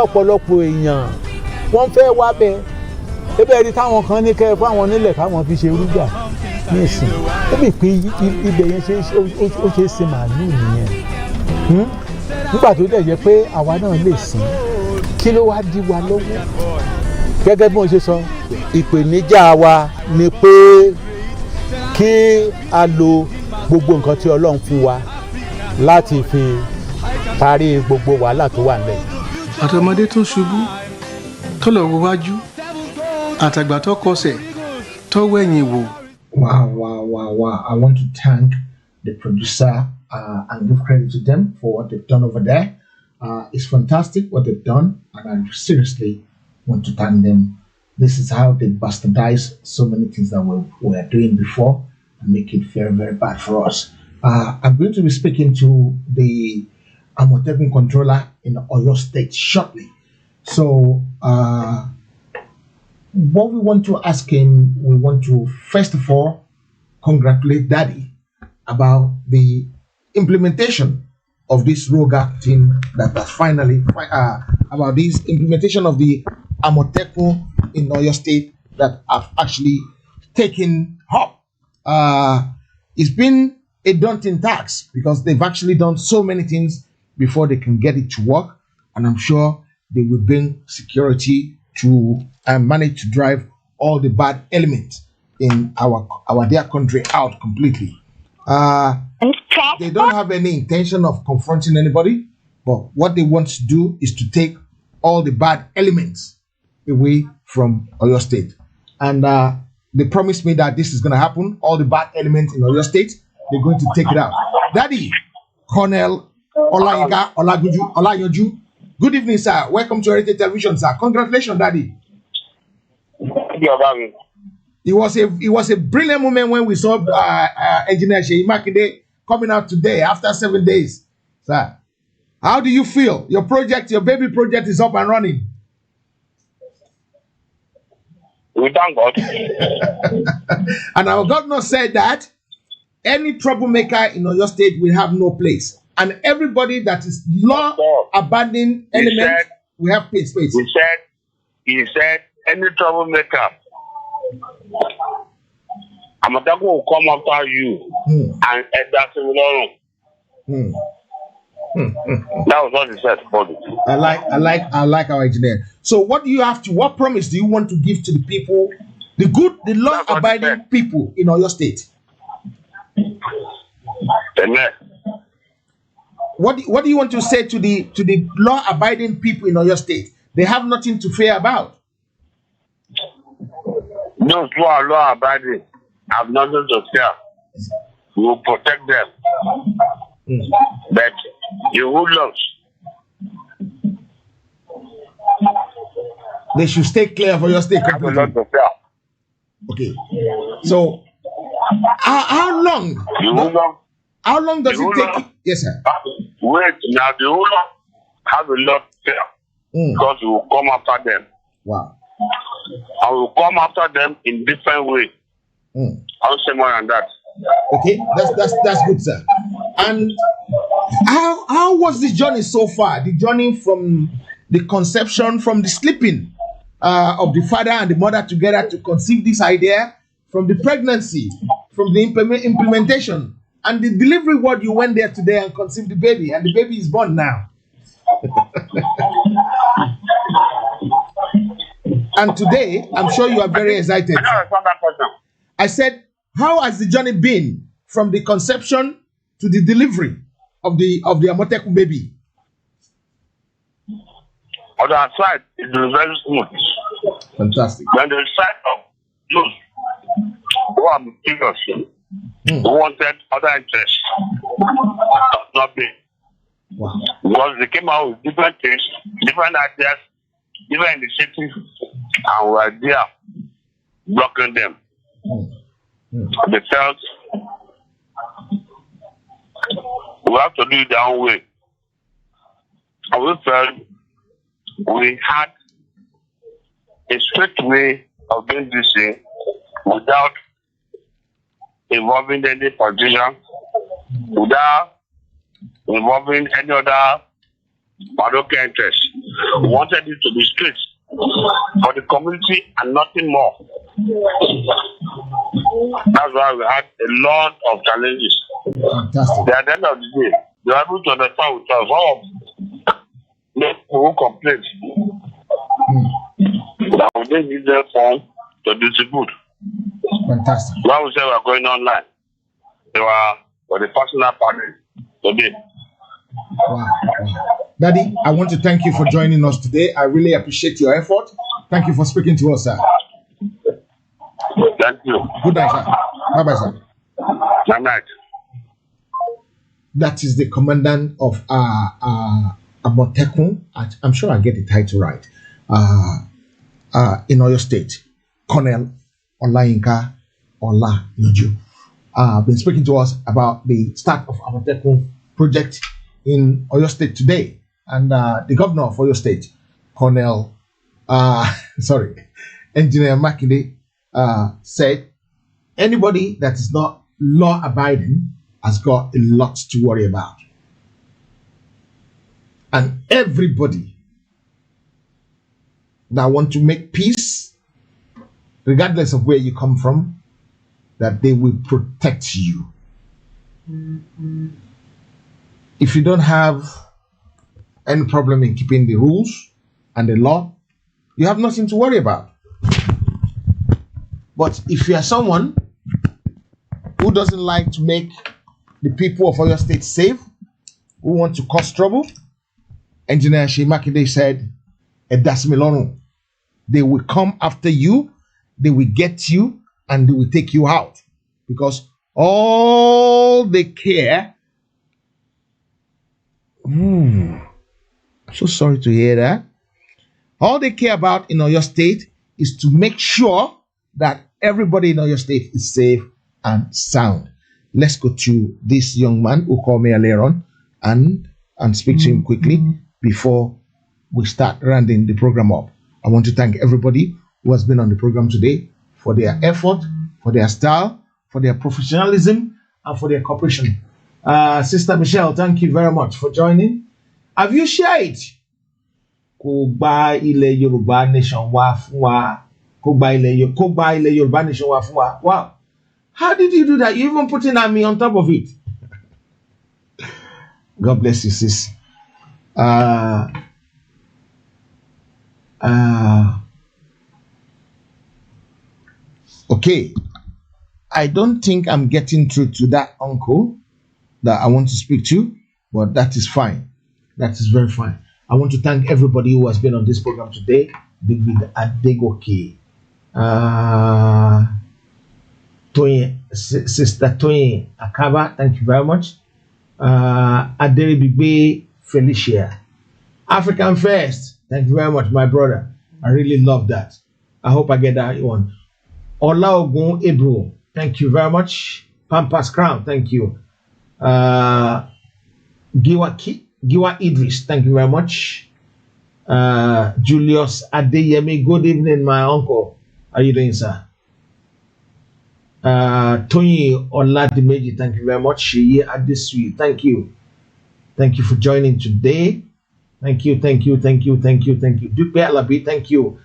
ọ̀pọ̀lọpọ̀ èèyàn wọ́n fẹ́ wá bẹ́ẹ̀. Ebe rí táwọn kan ní kẹ́ fún àwọn nílẹ̀ káwọn fi ṣe rúgbà ní ìsìn. Ó bì pé ibẹ̀ yẹn ó ṣe é ṣe màálù nìyẹn. Nígbà tó dẹ̀ jẹ́ pé àwa náà lè sìn, kí ló wá dí wa lọ́wọ́? Gẹ́gẹ́ bí wọ́n ṣe sọ, ìpèníjà wa ni pé kí a lo gbogbo nǹkan tí Ọlọ́run fún wa láti fi parí gbogbo wàhálà tó wà nílẹ̀. Àtọmọdé tó ṣubú tó lọ wo wájú, àtàgbà tó kọsẹ̀ tó wẹ̀yìn wò. Wow. I want to thank the producer and give credit to them for what they've done over there. It's fantastic what they've done, and I seriously want to thank them. This is how they bastardize so many things that we were doing before and make it very, very bad for us. I'm going to be speaking to the Amotekun controller in Oyo State shortly. So, what we want to ask him, we want to first of all congratulate Daddy about the implementation of this ROGA thing that has finally, about this implementation of the Amotekun in Oyo State that have actually taken up. It's been a daunting task because they've actually done so many things before they can get it to work, and I'm sure they will bring security to and manage to drive all the bad elements in our dear country out completely. They don't have any intention of confronting anybody, but what they want to do is to take all the bad elements away from Oyo State. And they promised me that this is going to happen. All the bad elements in Oyo State, they're going to take it out. Daddy, Colonel Olayinka Olayoju, good evening, sir. Welcome to Heritage Television, sir. Congratulations, Daddy. It was a brilliant moment when we saw Engineer Sheyi Makinde coming out today after 7 days, sir. How do you feel? Your project, your baby project, is up and running. We thank God. And our governor said that any troublemaker in Oyo State will have no place, and everybody that is law-abiding element will have space. He said, any troublemaker, Amotekun will come after you and that's That was what he said. I like our engineer. So what do you have to? What promise do you want to give to the people, the law-abiding people in Oyo State? Amen. What do you want to say to the law-abiding people in Oyo State? They have nothing to fear about. Those who are law-abiding have nothing to fear. We will protect them. But you hoodlums, they should stay clear for your state. Okay. So, how long? How long does it take? Yes, sir. Wait, now the hoodlums have a lot to fear because we will come after them. Wow. I will come after them in different ways. I'll say more than that. Okay, that's good, sir. And how was this journey so far? The journey from the conception, from the sleeping of the father and the mother together to conceive this idea, from the pregnancy, from the implementation, and the delivery ward. You went there today and conceived the baby, and the baby is born now. And today, I'm sure you are very excited. I said, how has the journey been from the conception to the delivery of the Amotekun baby? On our side, it was very smooth. Fantastic. When the side of those who are serious, who wanted other interests, not me. Wow. Because they came out with different things, different ideas, different initiatives, and we were there blocking them. They felt we have to do it our own way. And we felt we had a strict way of doing this thing without involving any politician, without involving any other parochial interest. We wanted it to be strict for the community and nothing more. That's why we had a lot of challenges. Fantastic. At the end of the day, they were able to understand with us. One of the who complained that we didn't need their phone to distribute. Fantastic. When we said we were going online, they were for the personal party today. Wow. Daddy, I want to thank you for joining us today. I really appreciate your effort. Thank you for speaking to us, sir. Thank you. Good night, sir. Bye-bye, sir. Good night. That is the commandant of Amotekun. I'm sure I get the title right. In Oyo State, Colonel Olayinka Olayinju. Been speaking to us about the start of Amotekun project in Oyo State today, and the governor of Oyo State, Engineer Makinde, said anybody that is not law abiding has got a lot to worry about, and everybody that want to make peace, regardless of where you come from, that they will protect you. If you don't have any problem in keeping the rules and the law, you have nothing to worry about. But if you are someone who doesn't like to make the people of Oyo State safe, who want to cause trouble, Engineer Makinde said, "Edasimilonu, they will come after you, they will get you, and they will take you out, because all they care." So sorry to hear that. All they care about in Oyo State is to make sure that everybody in Oyo State is safe and sound. Let's go to this young man who called me earlier on and speak to him quickly before we start rounding the program up. I want to thank everybody who has been on the program today for their effort, for their style, for their professionalism, and for their cooperation. Sister Michelle, thank you very much for joining. Have you shared? Wow. How did you do that? You even put in me on top of it. God bless you, sis. Okay. I don't think I'm getting through to that uncle that I want to speak to, but that is fine. That is very fine. I want to thank everybody who has been on this program today. David Adegoke, Sister Toyin Akaba, thank you very much. Aderibigbe Felicia, African First, thank you very much, my brother. I really love that. I hope I get that one. Olaogun Ebro, thank you very much. Pampas Crown, thank you. Giwa Idris, thank you very much. Julius Adeyemi, good evening, my uncle. How are you doing, sir? Tony Oladimeji, thank you very much. Shiye Adesui, thank you. Thank you for joining today. Thank you. Dupe Alabi, thank you.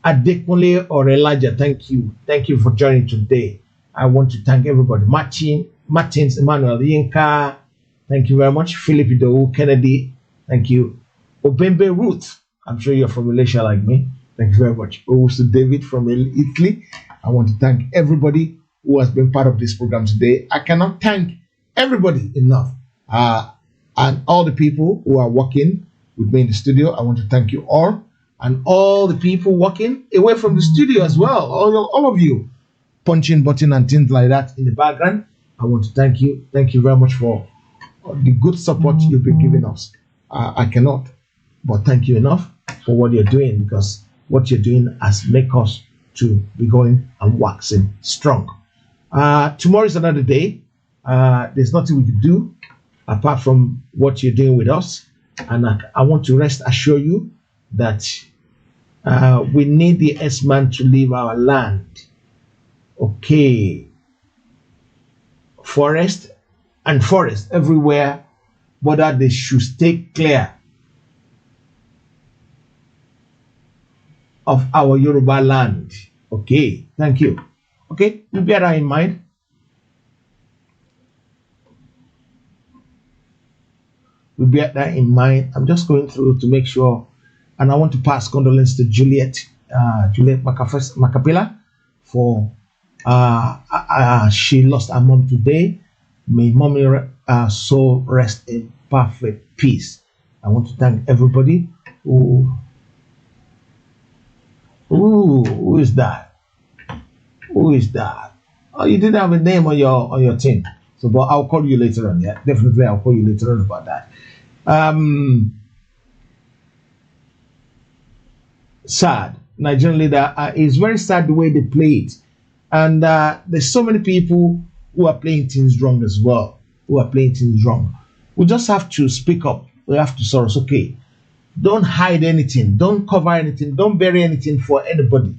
Adekunle or Elijah, thank you. Thank you for joining today. I want to thank everybody. Martins, Emmanuel, Yinka, thank you very much. Philip Idowu, Kennedy, thank you. Obembe Ruth, I'm sure you're from Malaysia like me. Thank you very much. Also David from Italy. I want to thank everybody who has been part of this program today. I cannot thank everybody enough. And all the people who are working with me in the studio, I want to thank you all. And all the people working away from the studio as well, all of you, punching button and things like that in the background, I want to thank you. Thank you very much for the good support you've been giving us. I cannot but thank you enough for what you're doing, because what you're doing has made us to be going and waxing strong. Tomorrow is another day. There's nothing we can do apart from what you're doing with us. And I want to assure you that we need the S-man to leave our land. Okay. Forest everywhere, but they should stay clear of our Yoruba land. Okay, thank you. Okay, you bear that in mind. We bear that in mind. I'm just going through to make sure, and I want to pass condolence to Juliet Macapella for she lost her mom today. May mommy soul rest in perfect peace. I want to thank everybody who is that? Who is that? Oh, you didn't have a name on your team. So, but I'll call you later on. Yeah, definitely, I'll call you later on about that. Sad. Nigerian leader. It's very sad the way they play it, and there's so many people who are playing things wrong as well. We just have to speak up. We have to sort of, okay, don't hide anything, don't cover anything, don't bury anything for anybody.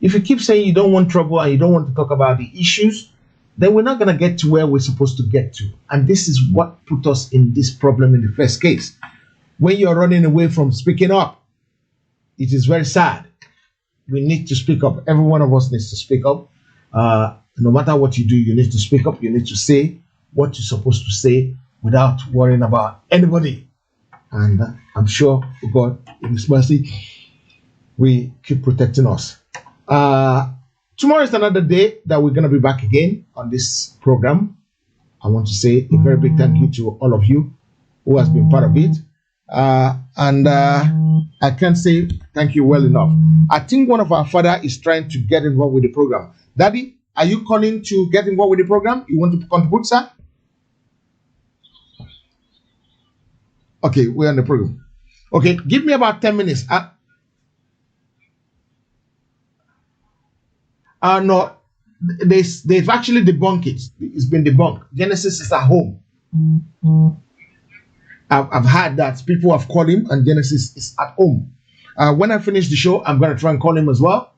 If you keep saying you don't want trouble and you don't want to talk about the issues, then we're not going to get to where we're supposed to get to. And this is what put us in this problem in the first case. When you're running away from speaking up, it is very sad. We need to speak up. Every one of us needs to speak up. No matter what you do, you need to speak up. You need to say what you're supposed to say without worrying about anybody. And I'm sure God, in His mercy, we keep protecting us. Tomorrow is another day that we're going to be back again on this program. I want to say a very big thank you to all of you who has been part of it. And I can't say thank you well enough. I think one of our father is trying to get involved with the program. Daddy, are you calling to get involved with the program? You want to contribute, sir? Okay, we're on the program. Okay, give me about 10 minutes. No, they've actually debunked it. It's been debunked. Genesis is at home. I've heard that people have called him and Genesis is at home. When I finish the show, I'm going to try and call him as well.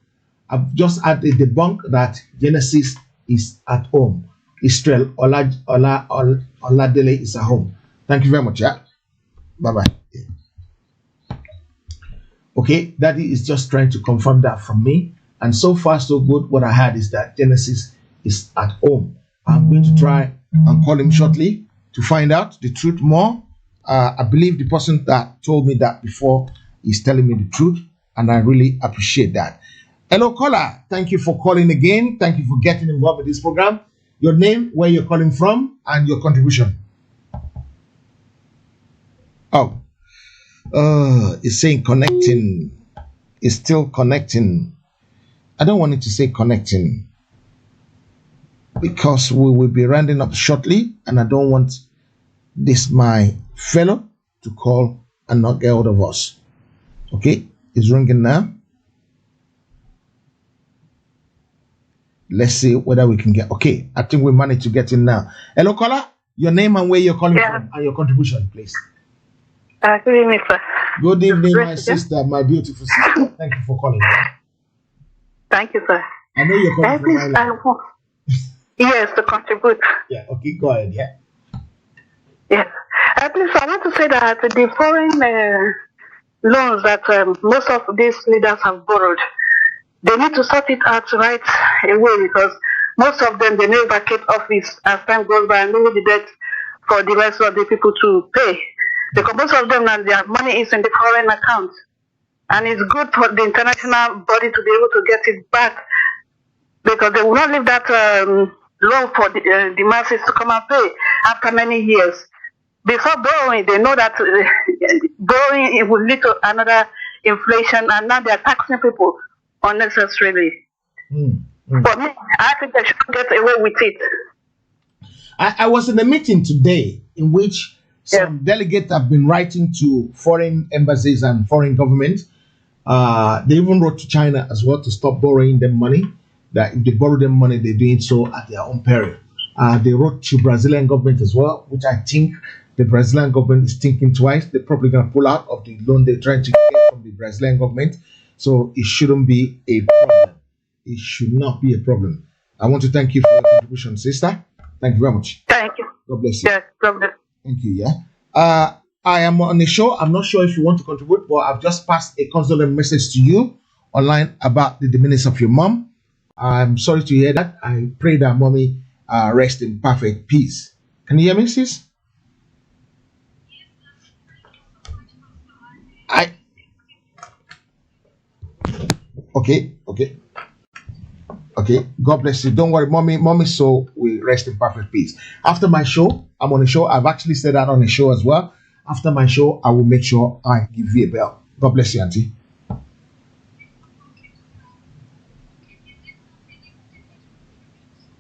I've just had a debunk that Genesis is at home. Israel Oladele is at home. Thank you very much. Yeah. Bye-bye. Okay, Daddy is just trying to confirm that from me. And so far, so good. What I heard is that Genesis is at home. I'm going to try and call him shortly to find out the truth more. I believe the person that told me that before is telling me the truth, and I really appreciate that. Hello, caller. Thank you for calling again. Thank you for getting involved with this program. Your name, where you're calling from, and your contribution. Oh, it's saying connecting. It's still connecting. I don't want it to say connecting because we will be rounding up shortly, and I don't want this my fellow to call and not get hold of us. Okay, it's ringing now. Let's see whether we can get. Okay, I think we managed to get in now. Hello, caller. Your name and where you're calling from, and your contribution, please. Good evening, sir. Good evening, my sister, my beautiful sister. Thank you for calling. Thank you, sir. I know you're calling from Ireland. Yes, to contribute. Yeah, okay, go ahead, yeah. Yes. Please, I want to say that the foreign loans that most of these leaders have borrowed. They need to sort it out right away because most of them, they never vacate office as time goes by and leave the debt for the rest of the people to pay. Because most of them, now their money is in the foreign account. And it's good for the international body to be able to get it back because they will not leave that loan for the masses to come and pay after many years. Before borrowing, they know that borrowing it will lead to another inflation, and now they are taxing people unnecessarily. For me, I think they should get away with it. I was in a meeting today in which some delegates have been writing to foreign embassies and foreign governments. They even wrote to China as well to stop borrowing them money. That if they borrow them money, they're doing so at their own peril. They wrote to Brazilian government as well, which I think the Brazilian government is thinking twice. They're probably going to pull out of the loan they're trying to get from the Brazilian government. So it shouldn't be a problem. It should not be a problem. I want to thank you for your contribution, sister. Thank you very much. Thank you. God bless you. Yes, God bless. Thank you, yeah. I am on the show. I'm not sure if you want to contribute, but I've just passed a condolence message to you online about the demise of your mom. I'm sorry to hear that. I pray that mommy rest in perfect peace. Can you hear me, sis? Okay. God bless you. Don't worry, mommy's soul will rest in perfect peace. After my show, I'm on a show. I've actually said that on a show as well. After my show, I will make sure I give you a bell. God bless you, auntie.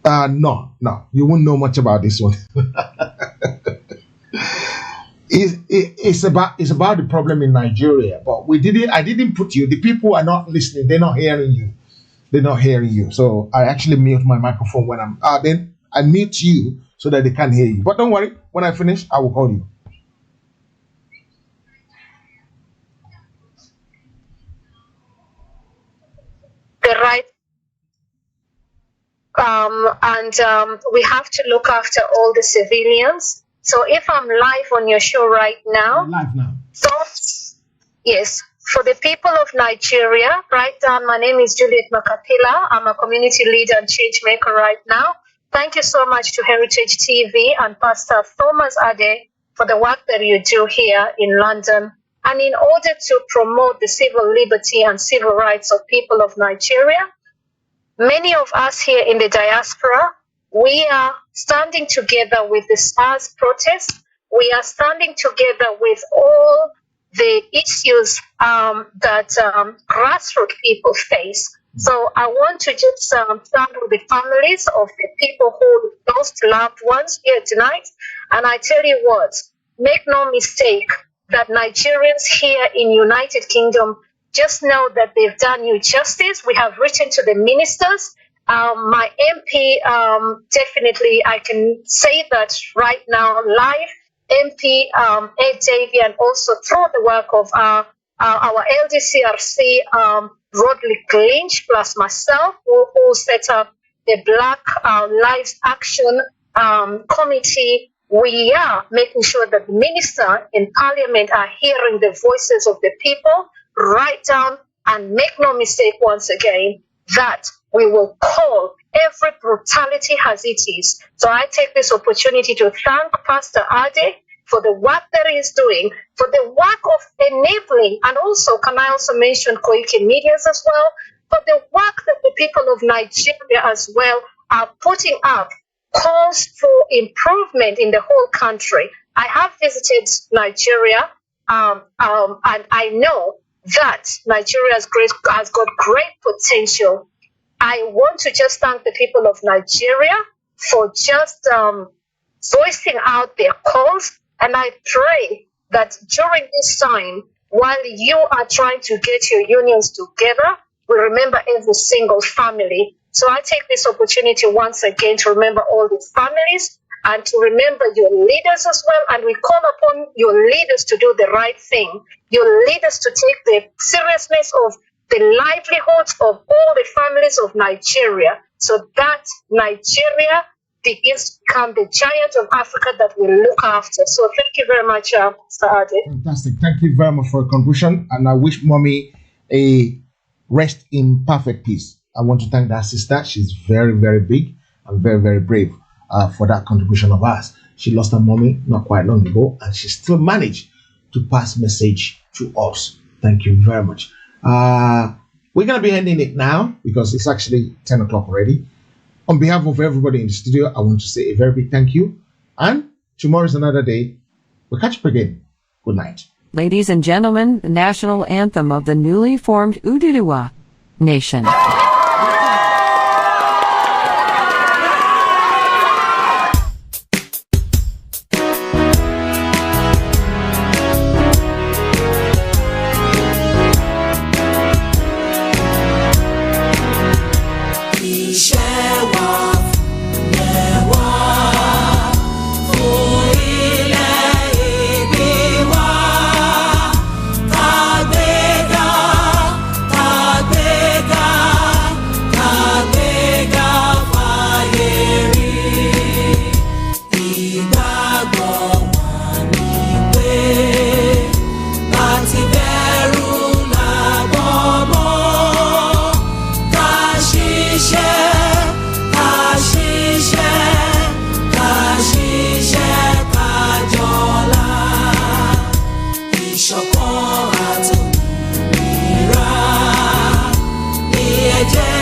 No, you won't know much about this one. It's about the problem in Nigeria, but I didn't put you. The people are not listening. They're not hearing you. So I actually mute my microphone when I'm then I mute you so that they can't hear you. But don't worry, when I finish, I will call you. The right we have to look after all the civilians. So if I'm live on your show right now, live now. Thoughts, yes, for the people of Nigeria, right down. My name is Juliet Makapila. I'm a community leader and change maker right now. Thank you so much to Heritage TV and Pastor Thomas Ade for the work that you do here in London. And in order to promote the civil liberty and civil rights of people of Nigeria, many of us here in the diaspora, we are standing together with the SARS protests. We are standing together with all the issues that grassroots people face. So I want to just stand with the families of the people who lost loved ones here tonight. And I tell you what, make no mistake that Nigerians here in United Kingdom just know that they've done you justice. We have written to the ministers. My MP, definitely, I can say that right now, live, MP Ed Davey, and also through the work of our LDCRC, Roderick Lynch, plus myself, who set up the Black Lives Action Committee. We are making sure that the minister in Parliament are hearing the voices of the people. Write down and make no mistake once again that we will call every brutality as it is. So I take this opportunity to thank Pastor Ade for the work that he is doing, for the work of enabling, and also can I also mention Koiki Medias as well, for the work that the people of Nigeria as well are putting up calls for improvement in the whole country. I have visited Nigeria, and I know that Nigeria has got great potential. I want to just thank the people of Nigeria for just voicing out their calls. And I pray that during this time, while you are trying to get your unions together, we remember every single family. So I take this opportunity once again to remember all the families and to remember your leaders as well. And we call upon your leaders to do the right thing, your leaders to take the seriousness of the livelihoods of all the families of Nigeria, so that Nigeria, begins to become the giant of Africa that we look after. So thank you very much, Mr. Ade. Fantastic. Thank you very much for your contribution. And I wish mommy a rest in perfect peace. I want to thank that sister. She's very, very big and very, very brave for that contribution of ours. She lost her mommy not quite long ago, and she still managed to pass message to us. Thank you very much. We're going to be ending it now because it's actually 10 o'clock already. On behalf of everybody in the studio, I want to say a very big thank you. And tomorrow is another day. We'll catch up again. Good night. Ladies and gentlemen, the national anthem of the newly formed Ududuwa Nation. Yeah.